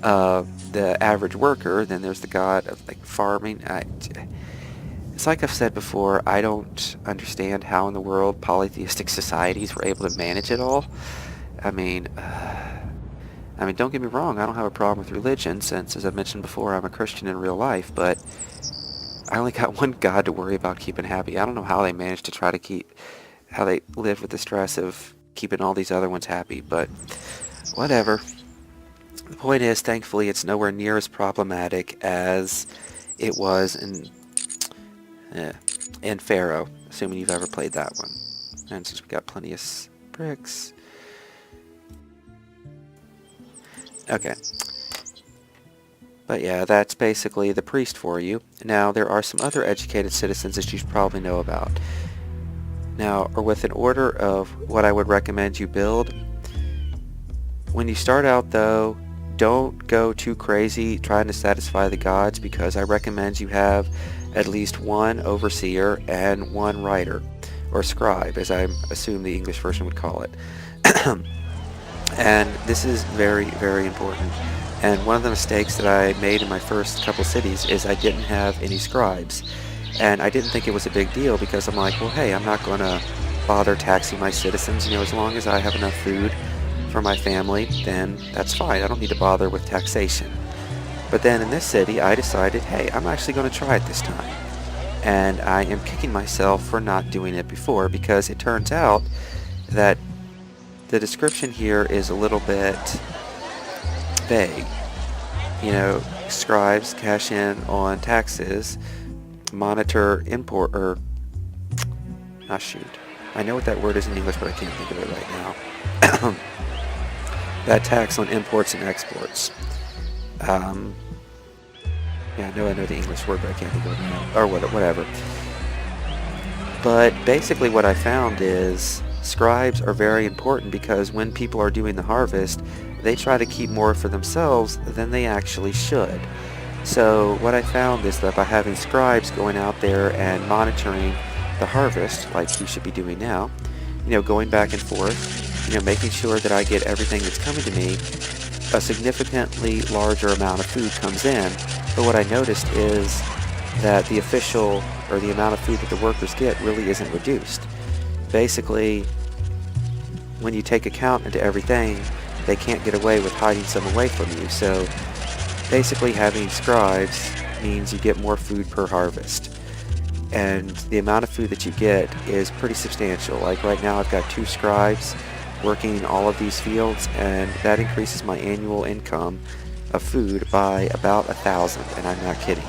the average worker, then there's the god of like farming. It's like I've said before, I don't understand how in the world polytheistic societies were able to manage it all. I mean, don't get me wrong, I don't have a problem with religion, since, as I've mentioned before, I'm a Christian in real life, but I only got one god to worry about keeping happy. I don't know how they managed to try to keep... how they live with the stress of keeping all these other ones happy, but whatever. The point is, thankfully, it's nowhere near as problematic as it was in Pharaoh, assuming you've ever played that one. And since we got plenty of bricks... Okay. But yeah, that's basically the priest for you. Now, there are some other educated citizens that you should probably know about. Now, or with an order of what I would recommend you build. When you start out, though, don't go too crazy trying to satisfy the gods, because I recommend you have at least one overseer and one writer, or scribe, as I assume the English version would call it. And this is very, very important. And one of the mistakes that I made in my first couple cities is I didn't have any scribes. And I didn't think it was a big deal, because I'm like, well, hey, I'm not going to bother taxing my citizens. You know, as long as I have enough food for my family, then that's fine. I don't need to bother with taxation. But then in this city, I decided, hey, I'm actually going to try it this time. And I am kicking myself for not doing it before, because it turns out that the description here is a little bit vague. You know, scribes cash in on taxes, monitor import, or shoot, I know what that word is in English, but I can't think of it right now. that tax on imports and exports. Um, yeah, I know the English word, but I can't think of it now. Or whatever. But basically what I found is scribes are very important because when people are doing the harvest, they try to keep more for themselves than they actually should. So what I found is that by having scribes going out there and monitoring the harvest, like you should be doing now, going back and forth, making sure that I get everything that's coming to me, a significantly larger amount of food comes in. But what I noticed is that the official, or the amount of food that the workers get, really isn't reduced. Basically, when you take account into everything, they can't get away with hiding some away from you. So basically having scribes means you get more food per harvest. And the amount of food that you get is pretty substantial. Like right now I've got 2 scribes working all of these fields, and that increases my annual income of food by about 1,000, and I'm not kidding.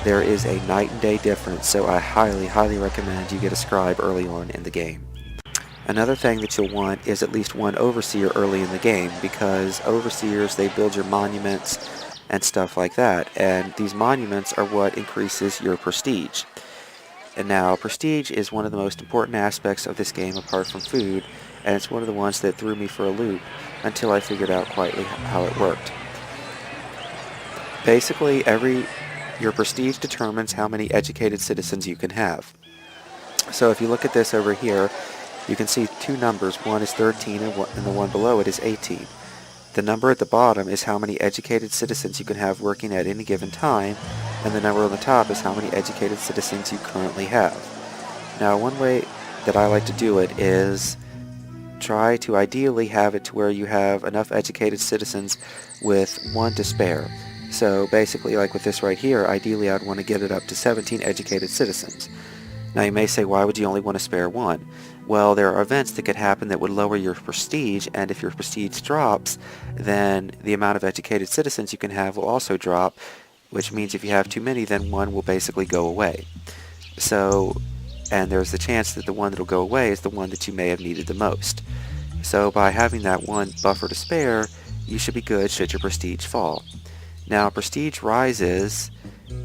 There is a night and day difference, so I highly recommend you get a scribe early on in the game. Another thing that you'll want is at least one overseer early in the game, because overseers, they build your monuments and stuff like that, and these monuments are what increases your prestige. And now, prestige is one of the most important aspects of this game apart from food, and it's one of the ones that threw me for a loop until I figured out quietly how it worked. Basically, your prestige determines how many educated citizens you can have. So if you look at this over here, you can see 2 numbers. One is 13 and the one below it is 18. The number at the bottom is how many educated citizens you can have working at any given time, and the number on the top is how many educated citizens you currently have. Now, one way that I like to do it is try to ideally have it to where you have enough educated citizens with 1 to spare. So basically, like with this right here, ideally I'd want to get it up to 17 educated citizens. Now you may say, why would you only want to spare 1? Well, there are events that could happen that would lower your prestige, and if your prestige drops, then the amount of educated citizens you can have will also drop, which means if you have too many, then 1 will basically go away. So, and there's the chance that the one that will go away is the one that you may have needed the most. So by having that 1 buffer to spare, you should be good should your prestige fall. Now, prestige rises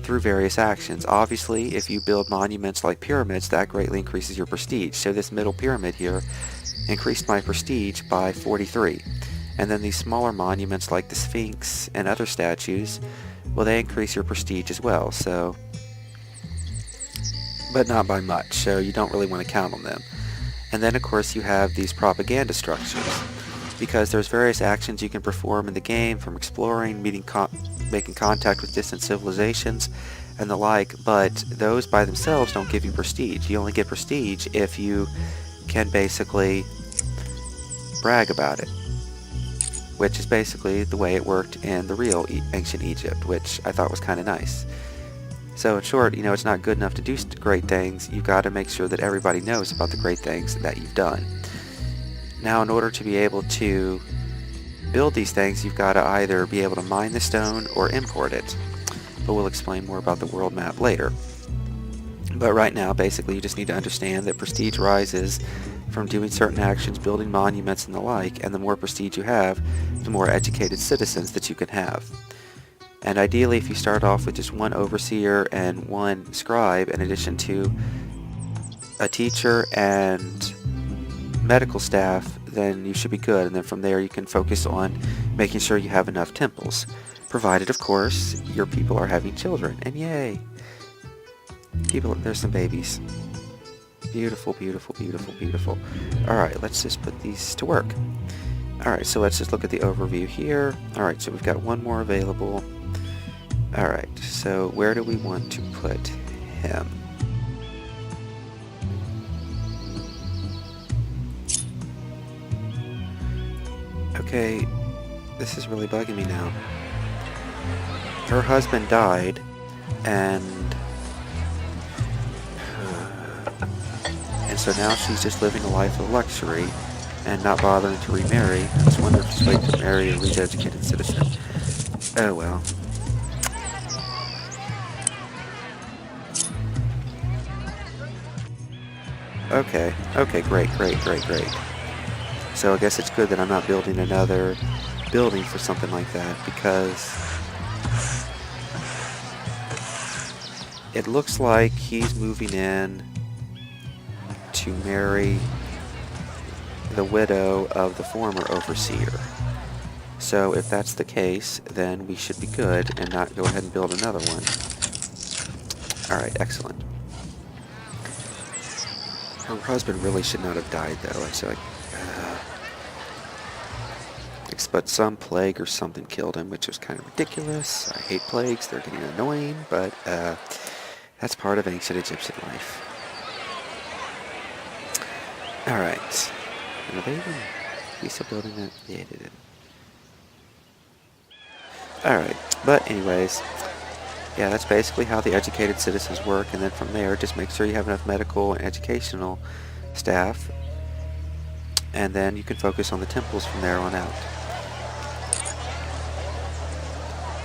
through various actions. Obviously, if you build monuments like pyramids, that greatly increases your prestige. So this middle pyramid here increased my prestige by 43. And then these smaller monuments like the Sphinx and other statues, well, they increase your prestige as well. So, but not by much, so you don't really want to count on them. And then, of course, you have these propaganda structures, because there's various actions you can perform in the game, from exploring, making contact with distant civilizations, and the like, but those by themselves don't give you prestige. You only get prestige if you can basically brag about it, which is basically the way it worked in the real ancient Egypt, which I thought was kind of nice. So in short, it's not good enough to do great things. You've got to make sure that everybody knows about the great things that you've done. Now, in order to be able to build these things, you've got to either be able to mine the stone or import it. But we'll explain more about the world map later. But right now, basically, you just need to understand that prestige rises from doing certain actions, building monuments and the like, and the more prestige you have, the more educated citizens that you can have. And ideally, if you start off with just 1 overseer and 1 scribe, in addition to a teacher and medical staff, then you should be good, and then from there you can focus on making sure you have enough temples, provided of course your people are having children. And yay, there's some babies. Beautiful, beautiful, beautiful, beautiful. Alright, let's just put these to work. Alright, so let's just look at the overview here. Alright, so we've got 1 more available. Alright, so where do we want to put him? Okay, this is really bugging me now. Her husband died, and so now she's just living a life of luxury and not bothering to remarry. I just wonder if she's waiting to marry a rich educated citizen. Oh well. Okay, great. So I guess it's good that I'm not building another building for something like that, because it looks like he's moving in to marry the widow of the former overseer. So if that's the case, then we should be good and not go ahead and build another one. Alright, excellent. Her husband really should not have died, though. But some plague or something killed him, which was kind of ridiculous. I hate plagues. They're getting annoying, but that's part of ancient Egyptian life. Alright. Are they even... Are still building it? Yeah, they did. Alright, but anyways, yeah, that's basically how the educated citizens work, and then from there, just make sure you have enough medical and educational staff, and then you can focus on the temples from there on out.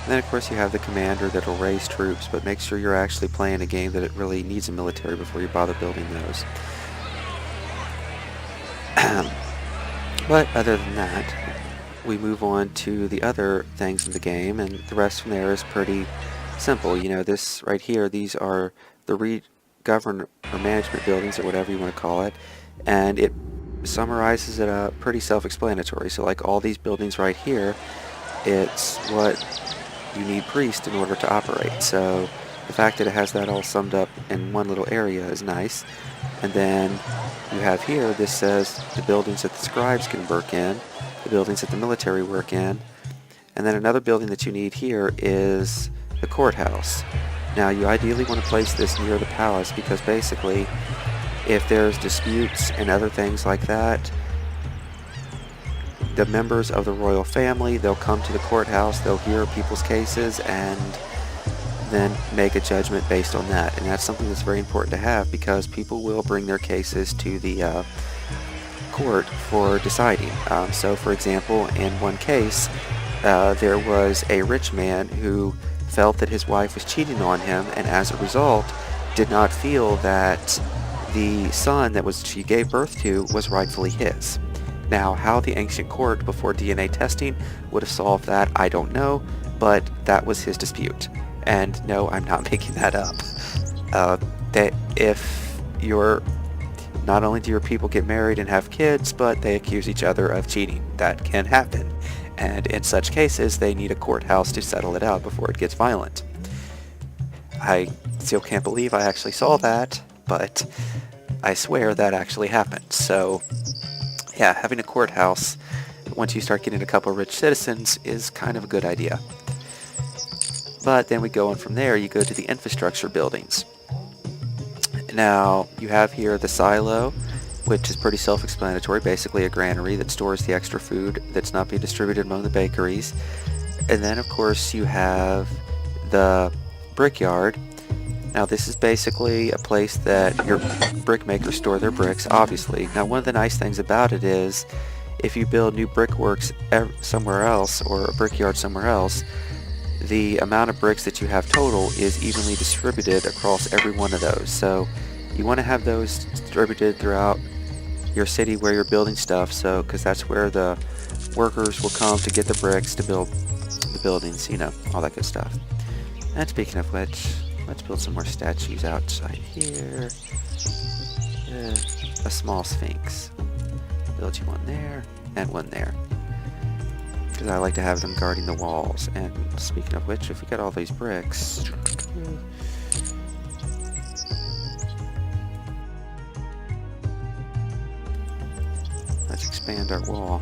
And then, of course, you have the commander that'll raise troops, but make sure you're actually playing a game that it really needs a military before you bother building those. But other than that, we move on to the other things in the game, and the rest from there is pretty simple. You know, this right here, these are the govern or management buildings, or whatever you want to call it, and it summarizes it up pretty self-explanatory. So like all these buildings right here, it's what you need priests in order to operate. So the fact that it has that all summed up in one little area is nice. And then you have here, this says the buildings that the scribes can work in, the buildings that the military work in, and then another building that you need here is the courthouse. Now you ideally want to place this near the palace, because basically if there's disputes and other things like that, the members of the royal family, they'll come to the courthouse, they'll hear people's cases, and then make a judgment based on that. And that's something that's very important to have, because people will bring their cases to the court for deciding. So for example, in one case, there was a rich man who felt that his wife was cheating on him, and as a result did not feel that the son that she gave birth to was rightfully his. Now, how the ancient court before DNA testing would have solved that, I don't know, but that was his dispute. And no, I'm not making that up. That if you're, not only do your people get married and have kids, but they accuse each other of cheating. That can happen. And in such cases, they need a courthouse to settle it out before it gets violent. I still can't believe I actually saw that, but I swear that actually happened. So yeah, having a courthouse, once you start getting a couple of rich citizens, is kind of a good idea. But then we go on from there, you go to the infrastructure buildings. Now, you have here the silo, which is pretty self-explanatory, basically a granary that stores the extra food that's not being distributed among the bakeries. And then, of course, you have the brickyard. Now, this is basically a place that your brick makers store their bricks, obviously. Now, one of the nice things about it is, if you build new brickworks somewhere else, or a brickyard somewhere else, the amount of bricks that you have total is evenly distributed across every one of those. So you want to have those distributed throughout your city where you're building stuff, so because that's where the workers will come to get the bricks to build the buildings, you know, all that good stuff. And speaking of which, let's build some more statues outside here. A small sphinx. Build you one there and one there, because I like to have them guarding the walls. And speaking of which, if we get all these bricks, let's expand our wall.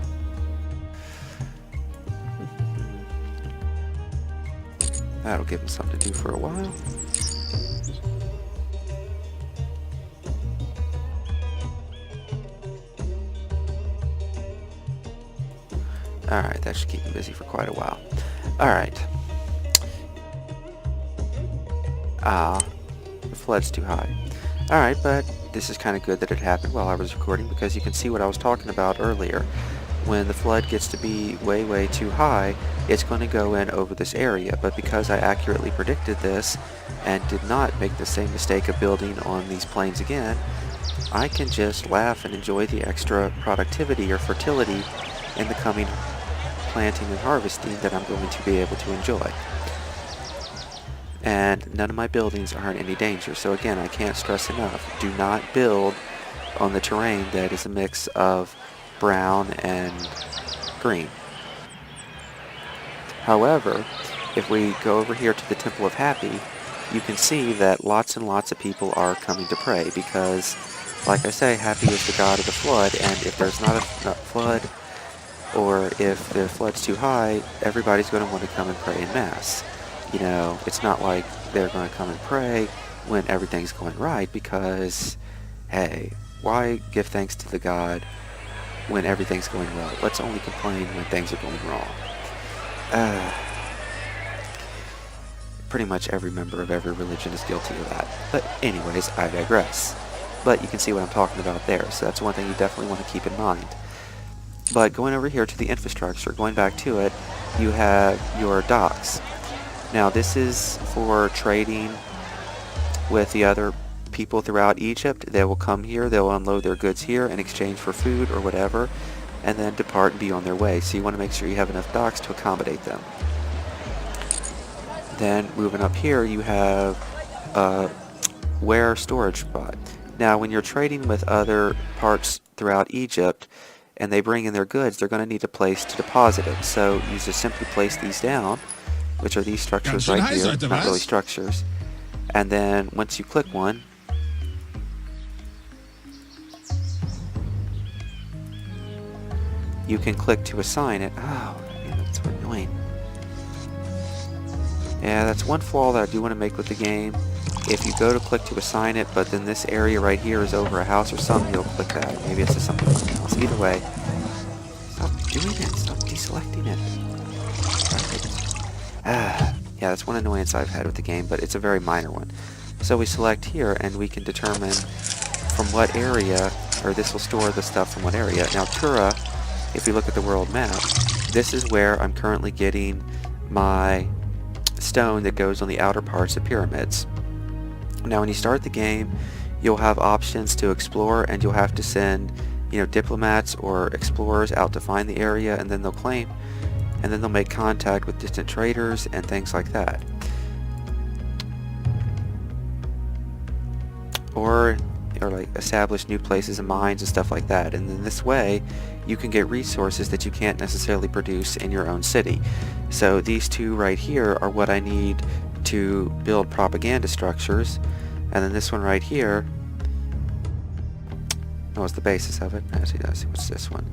That'll give them something to do for a while. Alright, that should keep them busy for quite a while. Alright. The flood's too high. Alright, but this is kind of good that it happened while I was recording, because you can see what I was talking about earlier. When the flood gets to be way, way too high, it's going to go in over this area. But because I accurately predicted this and did not make the same mistake of building on these plains again, I can just laugh and enjoy the extra productivity or fertility in the coming planting and harvesting that I'm going to be able to enjoy. And none of my buildings are in any danger. So again, I can't stress enough, do not build on the terrain that is a mix of brown and green. However, if we go over here to the Temple of Happy, you can see that lots and lots of people are coming to pray because, like I say, Happy is the god of the flood, and if there's not a flood, or if the flood's too high, everybody's going to want to come and pray in Mass. You know, it's not like they're going to come and pray when everything's going right because, hey, why give thanks to the God when everything's going well? Let's only complain when things are going wrong. Pretty much every member of every religion is guilty of that. But anyways, I digress. But you can see what I'm talking about there, so that's one thing you definitely want to keep in mind. But going over here to the infrastructure, going back to it, you have your docks. Now this is for trading with the other people throughout Egypt. They will come here, they'll unload their goods here in exchange for food or whatever, and then depart and be on their way. So you want to make sure you have enough docks to accommodate them. Then moving up here, you have a ware storage spot. Now when you're trading with other parts throughout Egypt, and they bring in their goods, they're going to need a place to deposit it. So you just simply place these down, which are these structures right here, not really structures. And then once you click one, you can click to assign it. Oh, man, that's so annoying. Yeah, that's one flaw that I do want to make with the game. If you go to click to assign it, but then this area right here is over a house or something, you'll click that. Maybe it's just something else. Either way, stop doing it. Stop deselecting it. Yeah, that's one annoyance I've had with the game, but it's a very minor one. So we select here, and we can determine from what area, or this will store the stuff from what area. Now Tura, if we look at the world map, this is where I'm currently getting my stone that goes on the outer parts of pyramids. Now when you start the game, you'll have options to explore, and you'll have to send, you know, diplomats or explorers out to find the area, and then they'll claim, and then they'll make contact with distant traders and things like that. Or like establish new places and mines and stuff like that. And in this way, you can get resources that you can't necessarily produce in your own city. So these two right here are what I need to build propaganda structures, and then this one right here, oh, what's the basis of it? Actually, let's see, what's this one?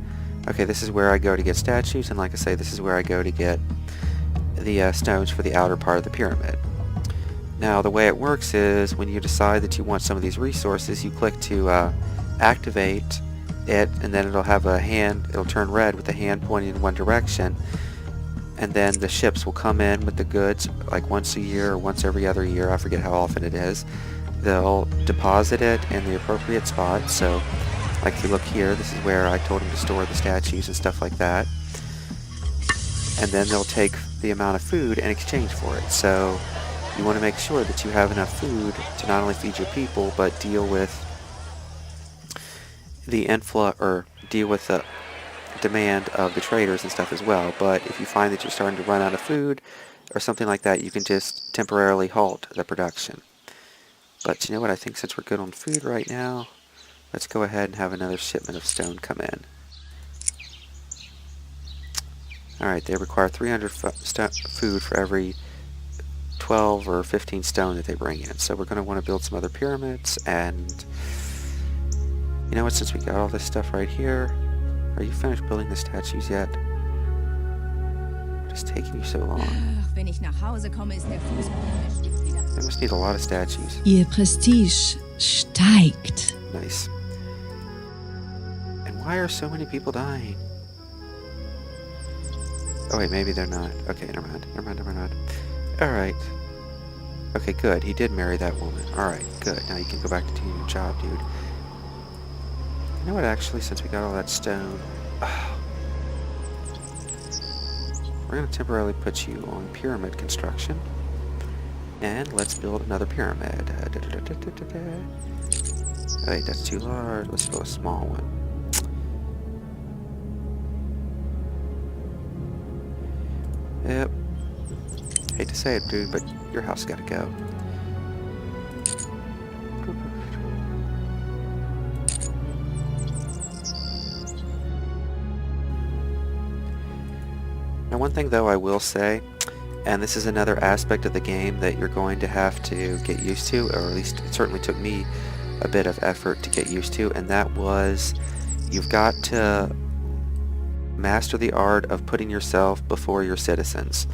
Okay, this is where I go to get statues, and like I say, this is where I go to get the stones for the outer part of the pyramid. Now the way it works is when you decide that you want some of these resources, you click to activate it, and then it'll have a hand, it'll turn red with the hand pointing in one direction, and then the ships will come in with the goods like once a year or once every other year, I forget how often it is. They'll deposit it in the appropriate spot. So like if you look here, this is where I told them to store the statues and stuff like that, and then they'll take the amount of food in exchange for it. So you want to make sure that you have enough food to not only feed your people, but deal with the influx, or deal with the demand of the traders and stuff as well. But if you find that you're starting to run out of food or something like that, you can just temporarily halt the production. But you know what, I think since we're good on food right now, let's go ahead and have another shipment of stone come in. Alright, they require 300 food for every 12 or 15 stone that they bring in. So we're going to want to build some other pyramids, and you know what, since we got all this stuff right here, are you finished building the statues yet? What is taking you so long? Wenn ich nach Hause komme, ist der I must need a lot of statues. Ihr Prestige steigt. Nice. And why are so many people dying? Oh wait, maybe they're not. Okay, never mind. Alright. Okay, good. He did marry that woman. Alright, good. Now you can go back to doing your job, dude. You know what, actually, since we got all that stone, we're going to temporarily put you on pyramid construction. And let's build another pyramid. Wait, that's too large. Let's go a small one. Yep. Hate to say it, dude, but your house gotta go. Now, one thing though I will say, and this is another aspect of the game that you're going to have to get used to, or at least it certainly took me a bit of effort to get used to, and that was you've got to master the art of putting yourself before your citizens.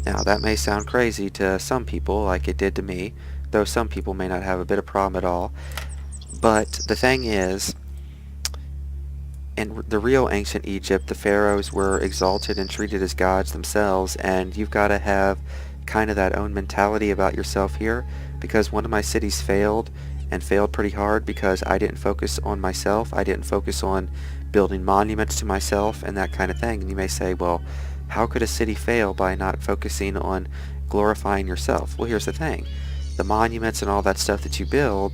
Now, that may sound crazy to some people, like it did to me, though some people may not have a bit of problem at all. But the thing is, in the real ancient Egypt, the pharaohs were exalted and treated as gods themselves, and you've got to have kind of that own mentality about yourself here, because one of my cities failed, and failed pretty hard because I didn't focus on myself. I didn't focus on building monuments to myself and that kind of thing. And you may say, well, how could a city fail by not focusing on glorifying yourself? Well, here's the thing. The monuments and all that stuff that you build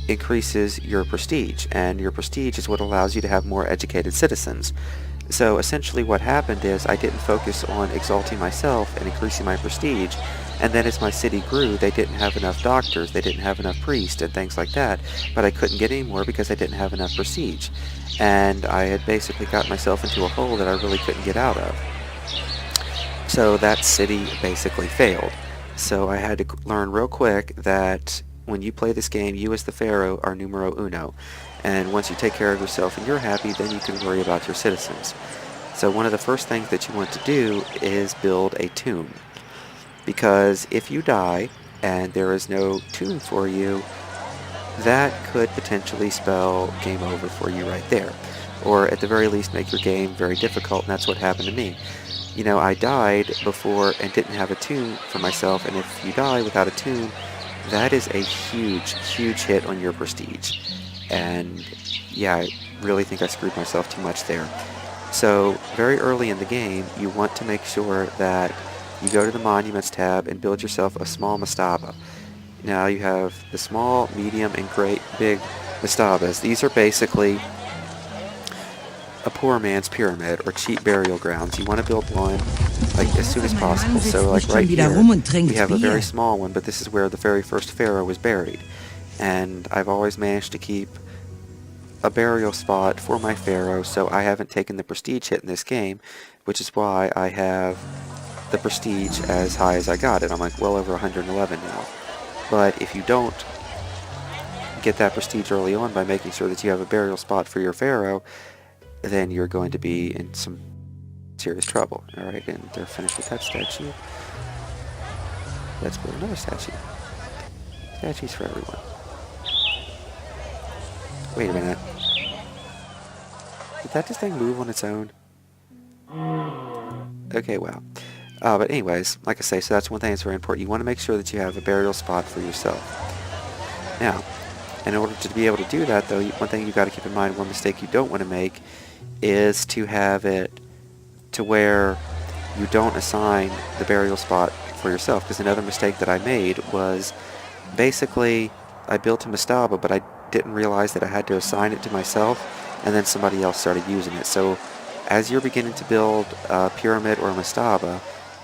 increases your prestige, and your prestige is what allows you to have more educated citizens. So essentially what happened is I didn't focus on exalting myself and increasing my prestige, and then as my city grew, they didn't have enough doctors, they didn't have enough priests and things like that, but I couldn't get any more because I didn't have enough prestige, and I had basically got myself into a hole that I really couldn't get out of. So that city basically failed. So I had to learn real quick that when you play this game, you as the pharaoh are numero uno. And once you take care of yourself and you're happy, then you can worry about your citizens. So one of the first things that you want to do is build a tomb. Because if you die and there is no tomb for you, that could potentially spell game over for you right there. Or at the very least make your game very difficult, and that's what happened to me. You know, I died before and didn't have a tomb for myself, and if you die without a tomb, that is a huge, huge hit on your prestige. And yeah, I really think I screwed myself too much there. So very early in the game, you want to make sure that you go to the Monuments tab and build yourself a small mastaba. Now you have the small, medium, and great big mastabas. These are basically a poor man's pyramid or cheap burial grounds. You want to build one like as soon as possible. So like right here, we have a very small one, but this is where the very first pharaoh was buried. And I've always managed to keep a burial spot for my pharaoh, so I haven't taken the prestige hit in this game, which is why I have the prestige as high as I got it. I'm like well over 111 now. But if you don't get that prestige early on by making sure that you have a burial spot for your pharaoh, then you're going to be in some serious trouble. Alright, and they're finished with that statue. Let's build another statue. Statues for everyone. Wait a minute. Did that just thing move on its own? Okay, wow. But anyways, like I say, so that's one thing that's very important. You want to make sure that you have a burial spot for yourself. Now, in order to be able to do that, though, one thing you've got to keep in mind, one mistake you don't want to make, is to have it to where you don't assign the burial spot for yourself. Because another mistake that I made was basically I built a mastaba, but I didn't realize that I had to assign it to myself, and then somebody else started using it. So as you're beginning to build a pyramid or a mastaba,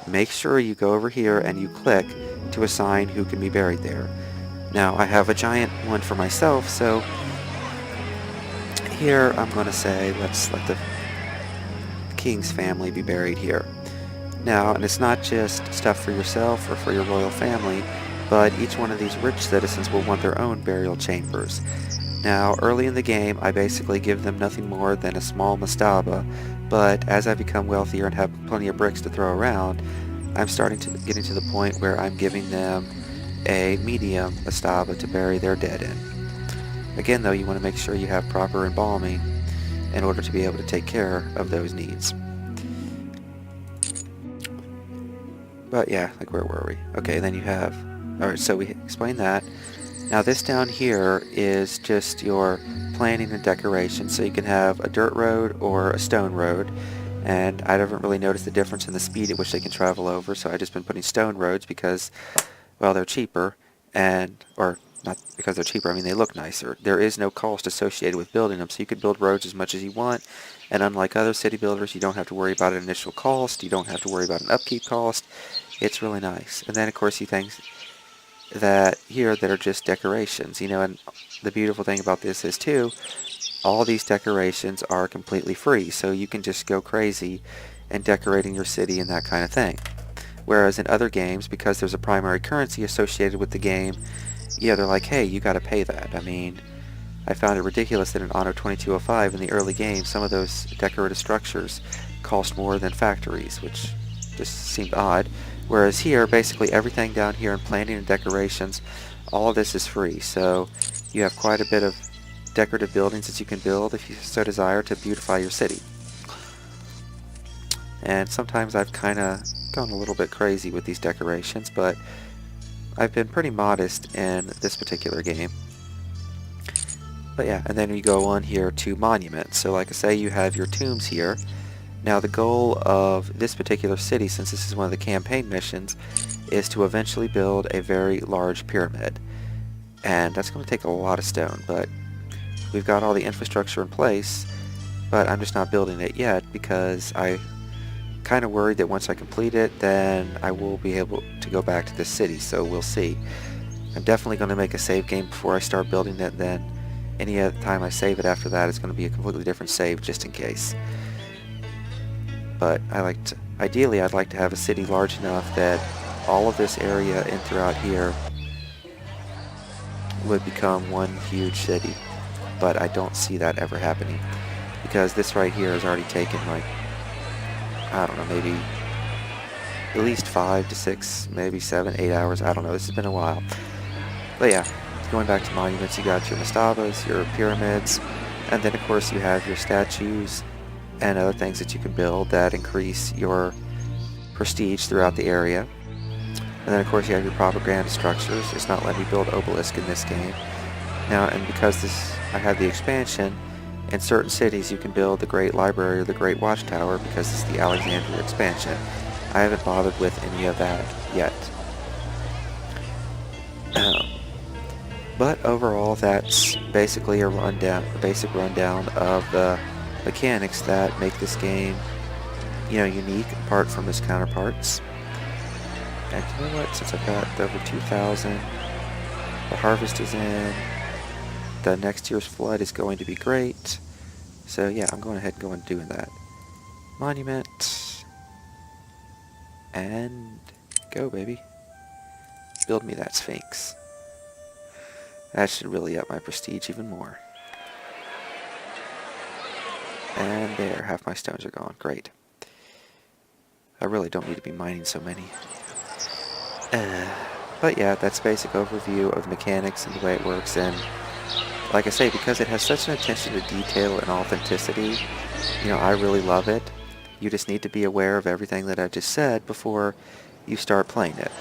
make sure you go over here and you click to assign who can be buried there. Now I have a giant one for myself, so here I'm going to say let's let the king's family be buried here. Now, and it's not just stuff for yourself or for your royal family, but each one of these rich citizens will want their own burial chambers. Now, early in the game, I basically give them nothing more than a small mastaba, but as I become wealthier and have plenty of bricks to throw around, I'm starting to get into the point where I'm giving them a medium mastaba to bury their dead in. Again, though, you want to make sure you have proper embalming in order to be able to take care of those needs. But yeah, like where were we? Okay, then you have... Alright, so we explained that. Now this down here is just your planning and decoration. So you can have a dirt road or a stone road. And I haven't really noticed the difference in the speed at which they can travel over. So I've just been putting stone roads because, well, they're cheaper. Or not because they're cheaper, I mean they look nicer. There is no cost associated with building them, so you could build roads as much as you want, and unlike other city builders, you don't have to worry about an initial cost, you don't have to worry about an upkeep cost. It's really nice. And then of course you things that here that are just decorations, and the beautiful thing about this is too, all these decorations are completely free, so you can just go crazy and decorating your city and that kind of thing. Whereas in other games, because there's a primary currency associated with the game, they're like, hey, you gotta pay that. I mean, I found it ridiculous that in Anno 2205 in the early game, some of those decorative structures cost more than factories, which just seemed odd. Whereas here, basically everything down here in planning and decorations, all of this is free. So you have quite a bit of decorative buildings that you can build if you so desire to beautify your city. And sometimes I've kind of gone a little bit crazy with these decorations, but I've been pretty modest in this particular game. But yeah, and then we go on here to monuments. So like I say, you have your tombs here. Now the goal of this particular city, since this is one of the campaign missions, is to eventually build a very large pyramid. And that's going to take a lot of stone, but we've got all the infrastructure in place, but I'm just not building it yet because I kind of worried that once I complete it, then I will be able to go back to this city, so we'll see. I'm definitely going to make a save game before I start building it, then any other time I save it after that is going to be a completely different save just in case. But ideally I'd like to have a city large enough that all of this area and throughout here would become one huge city. But I don't see that ever happening, because this right here has already taken like, I don't know, maybe at least 5 to 6, maybe 7, 8 hours, I don't know, this has been a while. But yeah, going back to monuments, you got your mastabas, your pyramids, and then of course you have your statues and other things that you can build that increase your prestige throughout the area. And then of course you have your propaganda structures. It's not letting me build obelisk in this game. Now, and because I have the expansion, in certain cities you can build the Great Library or the Great Watchtower because it's the Alexandria expansion. I haven't bothered with any of that yet. But overall, that's basically a basic rundown of the mechanics that make this game, unique apart from its counterparts. And you know what? Since I've got over 2,000, the harvest is in. The next year's flood is going to be great. So yeah, I'm going ahead and going doing that. Monument. And go, baby. Build me that Sphinx. That should really up my prestige even more. And there, half my stones are gone. Great. I really don't need to be mining so many. But yeah, that's basic overview of mechanics and the way it works. And like I say, because it has such an attention to detail and authenticity, I really love it. You just need to be aware of everything that I just said before you start playing it.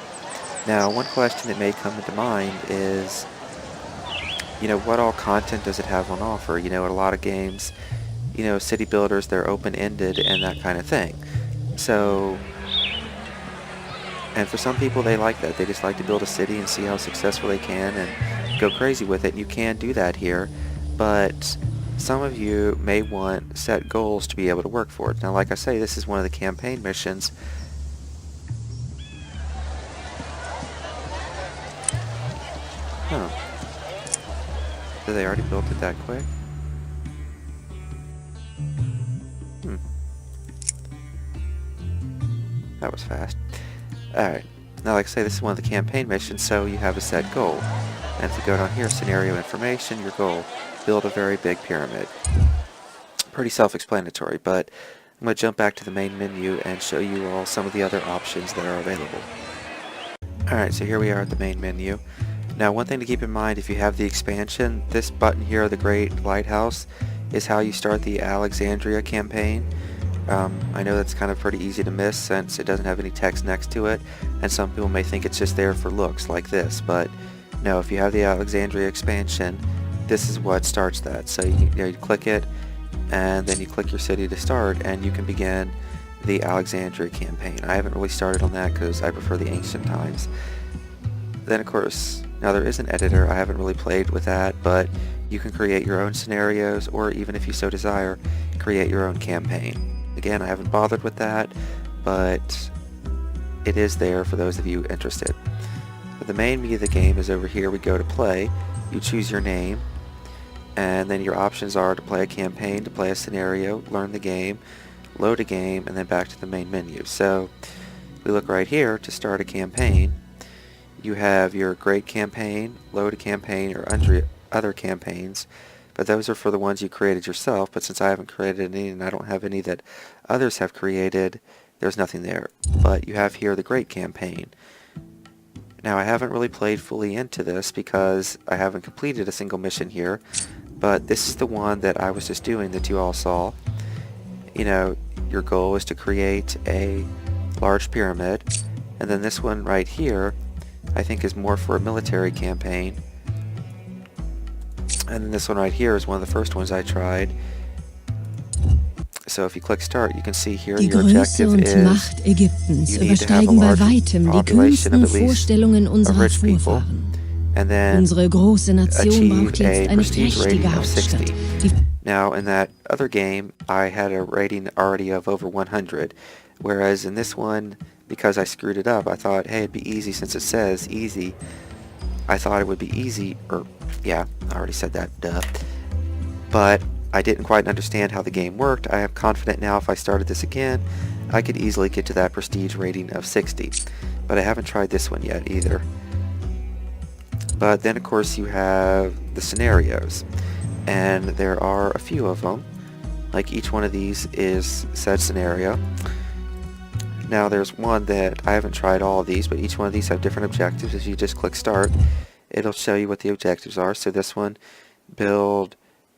Now, one question that may come into mind is, what all content does it have on offer? A lot of games, city builders, they're open-ended and that kind of thing. So, and for some people they like that. They just like to build a city and see how successful they can and go crazy with it. And you can do that here, but some of you may want set goals to be able to work for it. Now, like I say, this is one of the campaign missions. Huh. Did they already built it that quick? That was fast. Alright, now like I say, this is one of the campaign missions, so you have a set goal. And if you go down here, scenario information, your goal, build a very big pyramid. Pretty self-explanatory, but I'm going to jump back to the main menu and show you all some of the other options that are available. Alright, so here we are at the main menu. Now, one thing to keep in mind, if you have the expansion, this button here, the Great Lighthouse, is how you start the Alexandria campaign. I know that's kind of pretty easy to miss since it doesn't have any text next to it, and some people may think it's just there for looks like this, but no, if you have the Alexandria expansion, this is what starts that. So you click it, and then you click your city to start, and you can begin the Alexandria campaign. I haven't really started on that because I prefer the ancient times. Then of course, Now there is an editor, I haven't really played with that, but you can create your own scenarios, or even if you so desire, create your own campaign. Again, I haven't bothered with that, but it is there for those of you interested. But the main meat of the game is over here. We go to play, you choose your name, and then your options are to play a campaign, to play a scenario, learn the game, load a game, and then back to the main menu. So we look right here to start a campaign. You have your great campaign, load a campaign, or other campaigns, but those are for the ones you created yourself. But since I haven't created any and I don't have any that others have created, there's nothing there. But you have here the great campaign. Now I haven't really played fully into this because I haven't completed a single mission here, but this is the one that I was just doing that you all saw. You know, your goal is to create a large pyramid, and then this one right here I think is more for a military campaign, and then this one right here is one of the first ones I tried. So if you click start, you can see here Die your Größe objective und is Macht Ägyptens you need to have a übersteigen bei large weitem die population of kühnsten at least Vorstellungen unserer rich people, Vorfahren. and then Unsere große Nation achieve braucht jetzt a eine prestige rating prächtige of 60. Hauptstadt. Die Now in that other game I had a rating already of over 100, whereas in this one, because I screwed it up, I thought, hey, it'd be easy since it says easy. I thought it would be easy, or yeah, I already said that, duh. But I didn't quite understand how the game worked. I am confident now if I started this again, I could easily get to that prestige rating of 60. But I haven't tried this one yet either. But then of course you have the scenarios, and there are a few of them. Like each one of these is said scenario. Now there's one that I haven't tried all of these, but each one of these have different objectives. If you just click start, it'll show you what the objectives are. So this one, build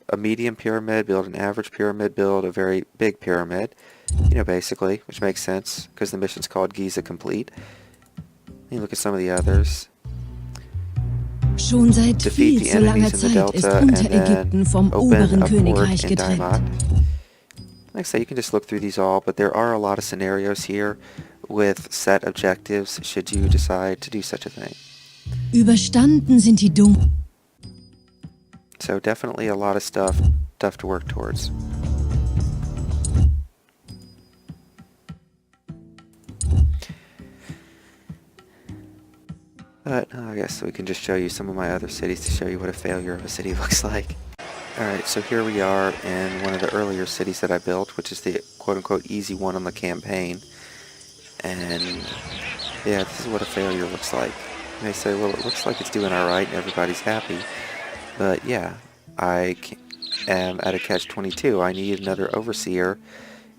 a medium pyramid, build an average pyramid, build a very big pyramid, you know, basically, which makes sense because the mission's called Giza Complete. You look at some of the others. Schon seit Defeat viel the zu langer enemies in the Zeit ist delta and Unterägypten vom then oberen open a port Königreich in getrennt. Damat. Like I say, you can just look through these all, but there are a lot of scenarios here with set objectives should you decide to do such a thing. Überstanden sind die Dunkeln. So definitely a lot of stuff to work towards. But I guess we can just show you some of my other cities to show you what a failure of a city looks like. Alright, so here we are in one of the earlier cities that I built, which is the quote-unquote easy one on the campaign. And yeah, this is what a failure looks like. You may say, well, it looks like it's doing alright and everybody's happy. But yeah, I am at a catch-22. I need another overseer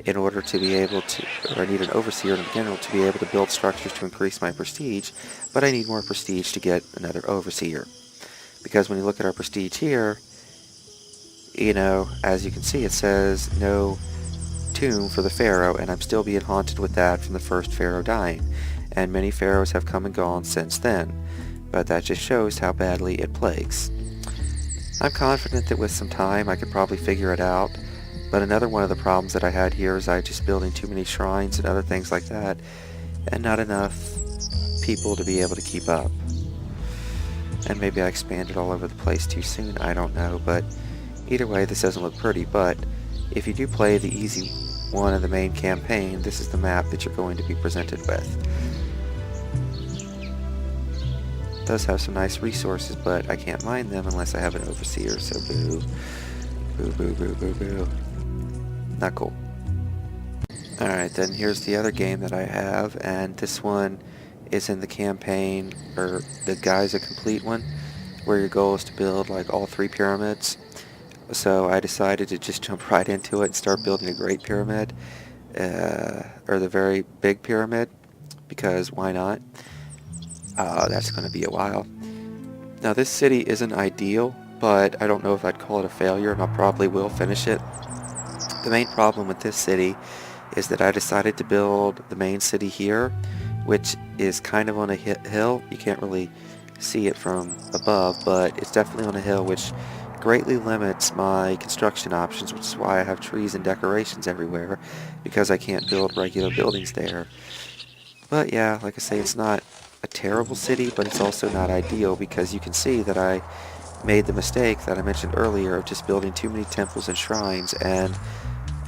in order to be able to, or I need an overseer in general to be able to build structures to increase my prestige, but I need more prestige to get another overseer. Because when you look at our prestige here, you know, as you can see, it says no tomb for the pharaoh, and I'm still being haunted with that from the first pharaoh dying. And many pharaohs have come and gone since then, but that just shows how badly it plagues. I'm confident that with some time I could probably figure it out, but another one of the problems that I had here is I just building too many shrines and other things like that, and not enough people to be able to keep up. And maybe I expanded all over the place too soon, I don't know, but either way this doesn't look pretty. But if you do play the easy one of the main campaign, this is the map that you're going to be presented with. It does have some nice resources, but I can't mine them unless I have an overseer, so boo. Boo, boo, boo, boo, boo. Not cool. Alright, then here's the other game that I have, and this one is in the campaign, or the Giza Complete one, where your goal is to build like all 3 pyramids. So I decided to just jump right into it and start building a Great Pyramid, or the very big pyramid, because why not? That's going to be a while. Now this city isn't ideal, but I don't know if I'd call it a failure, and I probably will finish it. The main problem with this city is that I decided to build the main city here, which is kind of on a hill. You can't really see it from above, but it's definitely on a hill, which greatly limits my construction options, which is why I have trees and decorations everywhere, because I can't build regular buildings there. But yeah, like I say, it's not a terrible city, but it's also not ideal because you can see that I made the mistake that I mentioned earlier of just building too many temples and shrines, and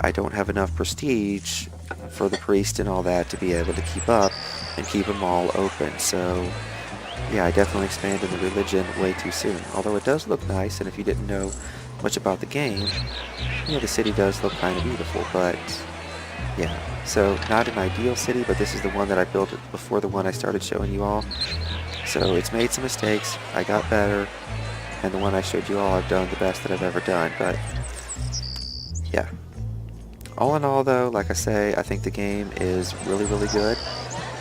I don't have enough prestige for the priest and all that to be able to keep up and keep them all open. So yeah, I definitely expanded the religion way too soon. Although it does look nice, and if you didn't know much about the game, you know, the city does look kind of beautiful, but yeah. So not an ideal city, but this is the one that I built before the one I started showing you all. So it's made some mistakes, I got better, and the one I showed you all I've done the best that I've ever done, but yeah. All in all though, like I say, I think the game is really, really good.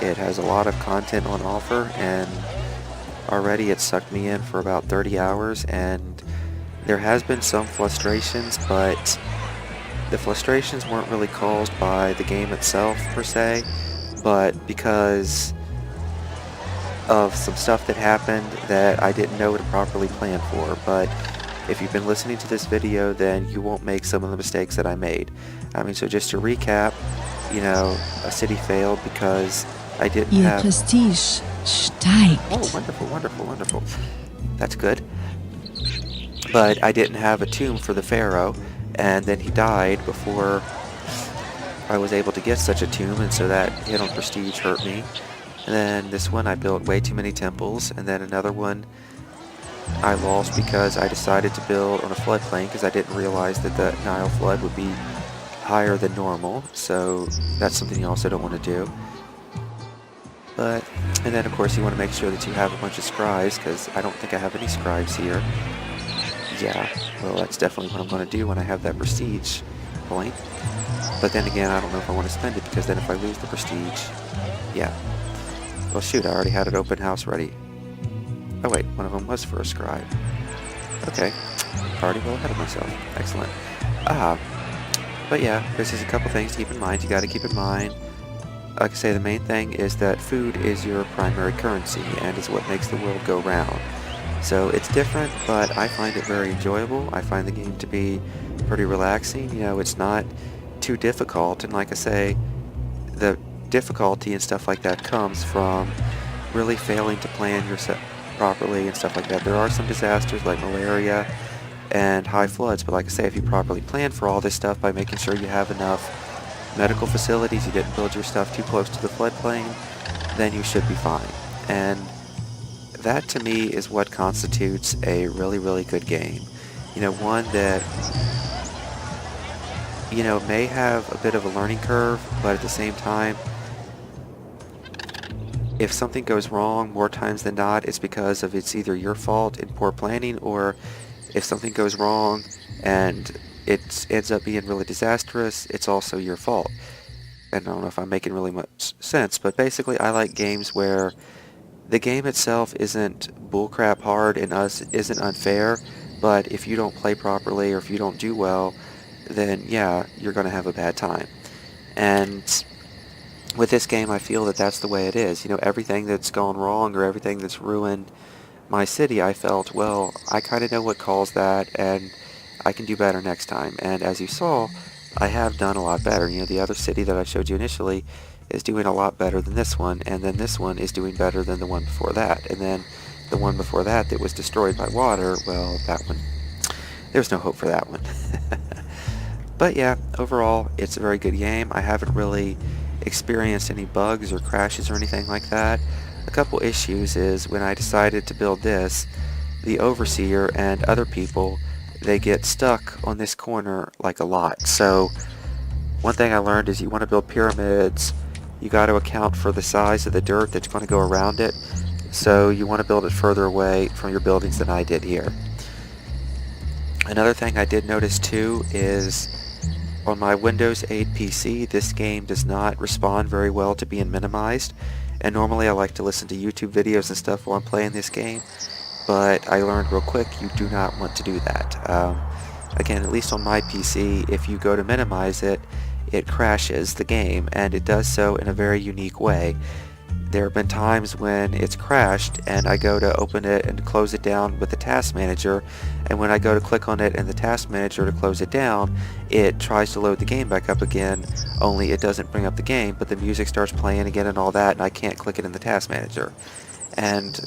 It has a lot of content on offer, and already it's sucked me in for about 30 hours, and there has been some frustrations, but the frustrations weren't really caused by the game itself per se, but because of some stuff that happened that I didn't know to properly plan for. But if you've been listening to this video, then you won't make some of the mistakes that I made. I mean, so just to recap, you know, a city failed because I didn't Ihr have... Prestige steigt. Oh, wonderful, wonderful, wonderful. That's good. But I didn't have a tomb for the pharaoh, and then he died before I was able to get such a tomb, and so that hit on prestige hurt me. And then this one I built way too many temples, and then another one I lost because I decided to build on a floodplain because I didn't realize that the Nile flood would be higher than normal, so that's something you also don't want to do. But, and then of course you want to make sure that you have a bunch of scribes, because I don't think I have any scribes here. Yeah, well that's definitely what I'm going to do when I have that prestige point. But then again, I don't know if I want to spend it, because then if I lose the prestige, yeah. Well shoot, I already had an open house ready. Oh wait, one of them was for a scribe. Okay, already well ahead of myself. Excellent. But yeah, this is a couple things to keep in mind. You got to keep in mind, like I say, the main thing is that food is your primary currency and is what makes the world go round. So it's different, but I find it very enjoyable. I find the game to be pretty relaxing. You know, it's not too difficult, and like I say, the difficulty and stuff like that comes from really failing to plan yourself properly and stuff like that. There are some disasters like malaria and high floods, but like I say, if you properly plan for all this stuff by making sure you have enough medical facilities, you didn't build your stuff too close to the floodplain, then you should be fine. And that to me is what constitutes a really, really good game. You know, one that, you know, may have a bit of a learning curve, but at the same time, if something goes wrong more times than not, it's because of it's either your fault in poor planning, or if something goes wrong and it ends up being really disastrous, it's also your fault. And I don't know if I'm making really much sense, but basically I like games where the game itself isn't bullcrap hard and isn't unfair, but if you don't play properly or if you don't do well, then yeah, you're going to have a bad time. And with this game, I feel that that's the way it is. You know, everything that's gone wrong or everything that's ruined my city, I felt, well, I kind of know what caused that, and I can do better next time. And as you saw, I have done a lot better. You know, the other city that I showed you initially is doing a lot better than this one, and then this one is doing better than the one before that. And then the one before that that was destroyed by water, well, that one, there's no hope for that one. But yeah, overall, it's a very good game. I haven't really experienced any bugs or crashes or anything like that. A couple issues is when I decided to build this, the overseer and other people, they get stuck on this corner like a lot. So one thing I learned is you want to build pyramids, you got to account for the size of the dirt that's going to go around it. So you want to build it further away from your buildings than I did here. Another thing I did notice too is on my Windows 8 PC, this game does not respond very well to being minimized. And normally I like to listen to YouTube videos and stuff while I'm playing this game, but I learned real quick you do not want to do that. Again, at least on my PC, if you go to minimize it, it crashes the game, and it does so in a very unique way. there have been times when it's crashed and I go to open it and close it down with the task manager, and when I go to click on it in the task manager to close it down, it tries to load the game back up again, only it doesn't bring up the game, but the music starts playing again and all that, and I can't click it in the task manager. And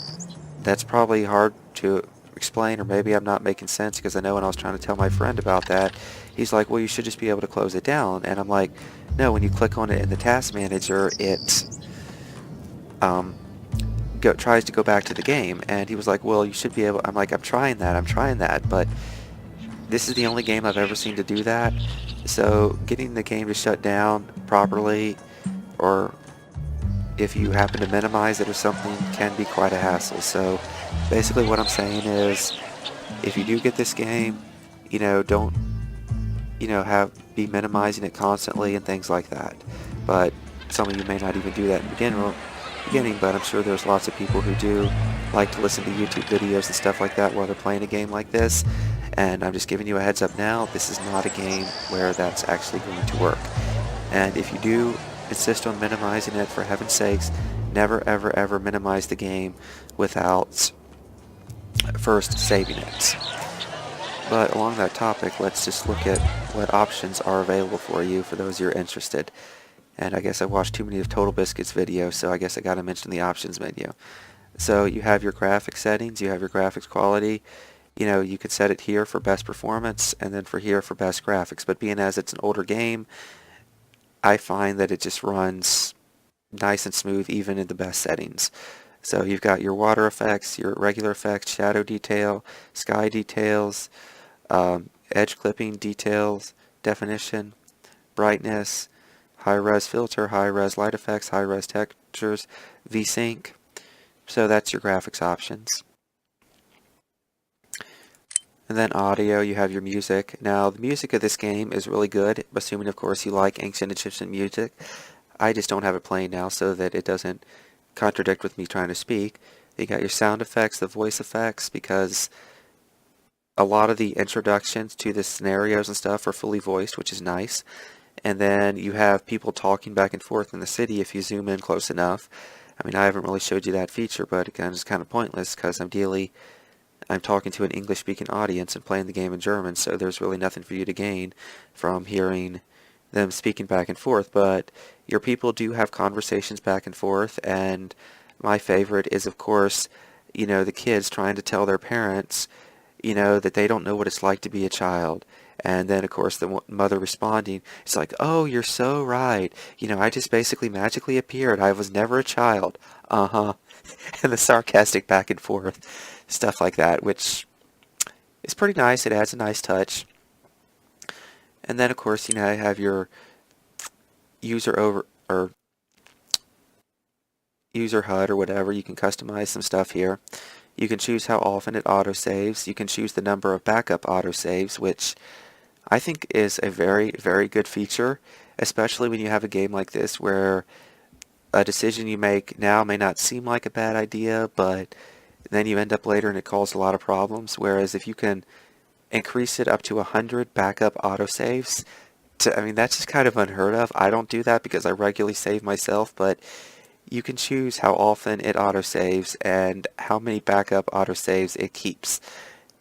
that's probably hard to explain, or maybe I'm not making sense, because I know when I was trying to tell my friend about that, he's like, well, you should just be able to close it down. And I'm like, no, when you click on it in the task manager, it tries to go back to the game. And he was like, well, you should be able. I'm like, I'm trying that, but this is the only game I've ever seen to do that. So getting the game to shut down properly, or if you happen to minimize it or something, can be quite a hassle. So basically what I'm saying is, if you do get this game, don't be minimizing it constantly and things like that. But some of you may not even do that in the beginning, but I'm sure there's lots of people who do like to listen to YouTube videos and stuff like that while they're playing a game like this. And I'm just giving you a heads up now, this is not a game where that's actually going to work. And if you do insist on minimizing it, for heaven's sakes, never ever ever minimize the game without first saving it. But along that topic, let's just look at what options are available for you for those who are interested. And I guess I watched too many of Total Biscuit's videos, so I guess I gotta mention the options menu. So you have your graphics settings, you have your graphics quality. You could set it here for best performance, and then for here for best graphics. But being as it's an older game, I find that it just runs nice and smooth even in the best settings. So you've got your water effects, your regular effects, shadow detail, sky details, edge clipping details, definition, brightness, high-res filter, high-res light effects, high-res textures, VSync. So that's your graphics options. And then audio, you have your music. Now, the music of this game is really good, assuming, of course, you like ancient Egyptian music. I just don't have it playing now so that it doesn't contradict with me trying to speak. You got your sound effects, the voice effects, because a lot of the introductions to the scenarios and stuff are fully voiced, which is nice. And then you have people talking back and forth in the city if you zoom in close enough. I mean, I haven't really showed you that feature, but again, it's kind of pointless because I'm talking to an English-speaking audience and playing the game in German, so there's really nothing for you to gain from hearing them speaking back and forth. But your people do have conversations back and forth, and my favorite is, of course, the kids trying to tell their parents, that they don't know what it's like to be a child. And then, of course, the mother responding, it's like, oh, you're so right. I just basically magically appeared. I was never a child. Uh-huh. And the sarcastic back and forth, stuff like that, which is pretty nice. It adds a nice touch. And then, of course, you have your user HUD or whatever. You can customize some stuff here. You can choose how often it autosaves. You can choose the number of backup autosaves, which I think is a very, very good feature, especially when you have a game like this where a decision you make now may not seem like a bad idea, but then you end up later and it causes a lot of problems. Whereas if you can increase it up to 100 backup autosaves, that's just kind of unheard of. I don't do that because I regularly save myself, but you can choose how often it autosaves and how many backup autosaves it keeps.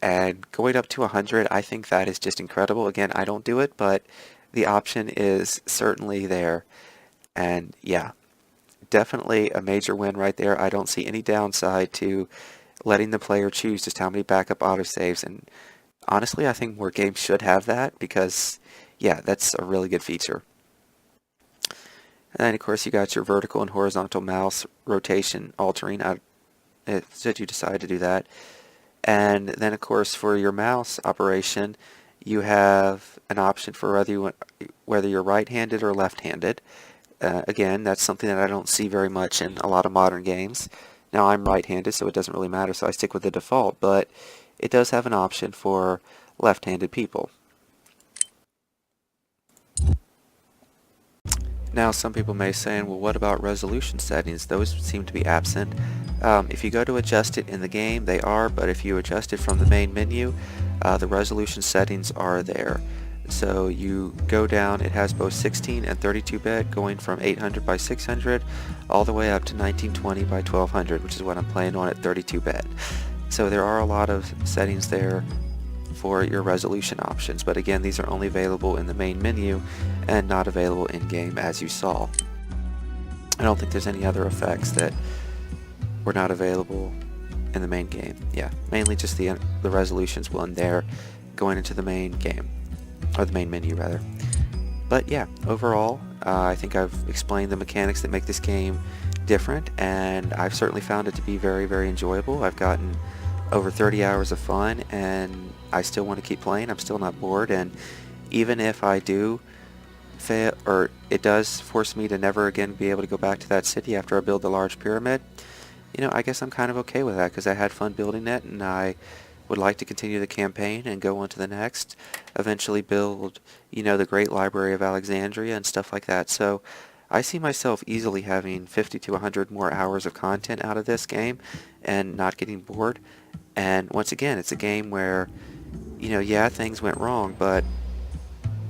And going up to 100, I think that is just incredible. Again, I don't do it, but the option is certainly there. And yeah, definitely a major win right there. I don't see any downside to letting the player choose just how many backup autosaves. And honestly, I think more games should have that because, yeah, that's a really good feature. And then, of course, you got your vertical and horizontal mouse rotation altering. Should you decide to do that. And then, of course, for your mouse operation, you have an option for whether you're right-handed or left-handed. Again, that's something that I don't see very much in a lot of modern games. Now, I'm right-handed, so it doesn't really matter, so I stick with the default, but it does have an option for left-handed people. Now, some people may say, well, what about resolution settings? Those seem to be absent. If you go to adjust it in the game, they are, but if you adjust it from the main menu, the resolution settings are there. So you go down, it has both 16 and 32-bit, going from 800 by 600 all the way up to 1920 by 1200, which is what I'm playing on at 32-bit. So there are a lot of settings there for your resolution options, but again, these are only available in the main menu and not available in-game, as you saw. I don't think there's any other effects that were not available in the main game. Yeah, mainly just the resolutions one there going into the main game, or the main menu rather. But yeah, overall, I think I've explained the mechanics that make this game different, and I've certainly found it to be very, very enjoyable. I've gotten over 30 hours of fun, and I still want to keep playing. I'm still not bored, and even if I do fail, or it does force me to never again be able to go back to that city after I build the large pyramid, you know, I guess I'm kind of okay with that because I had fun building it, and I would like to continue the campaign and go on to the next, eventually build, you know, the Great Library of Alexandria and stuff like that. So I see myself easily having 50 to 100 more hours of content out of this game and not getting bored. And once again, it's a game where, you know, yeah, things went wrong, but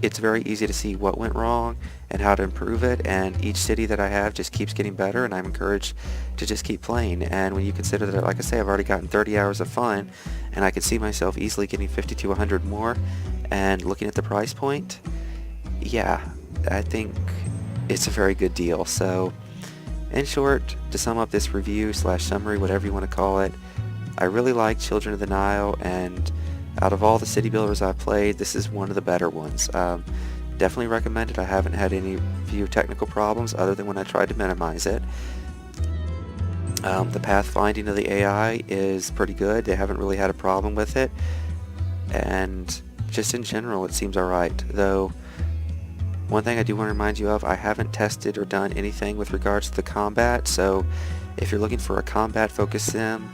it's very easy to see what went wrong and how to improve it, and each city that I have just keeps getting better, and I'm encouraged to just keep playing. And when you consider that, like I say, I've already gotten 30 hours of fun, and I could see myself easily getting 50 to 100 more, and looking at the price point, yeah, I think it's a very good deal. So in short, to sum up this review slash summary, whatever you want to call it, I really like Children of the Nile, and out of all the city builders I've played, this is one of the better ones. Definitely recommend it. I haven't had any few technical problems other than when I tried to minimize it. The pathfinding of the AI is pretty good. They haven't really had a problem with it. And just in general, it seems alright. Though, one thing I do want to remind you of, I haven't tested or done anything with regards to the combat, so if you're looking for a combat-focused sim,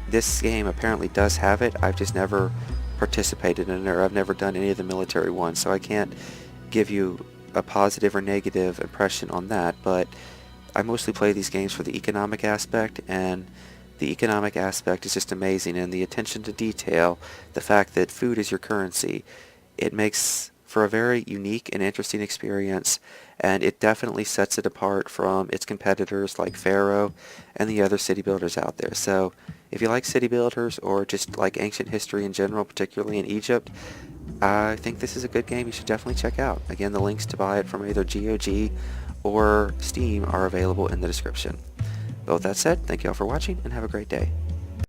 this game apparently does have it. I've just never participated in it, or I've never done any of the military ones, so I can't give you a positive or negative impression on that. But I mostly play these games for the economic aspect, and the economic aspect is just amazing, and the attention to detail, the fact that food is your currency, it makes for a very unique and interesting experience, and it definitely sets it apart from its competitors like Pharaoh and the other city builders out there. So if you like city builders or just like ancient history in general, particularly in Egypt, I think this is a good game you should definitely check out. Again, the links to buy it from either GOG or Steam are available in the description. But with that said, thank you all for watching, and have a great day.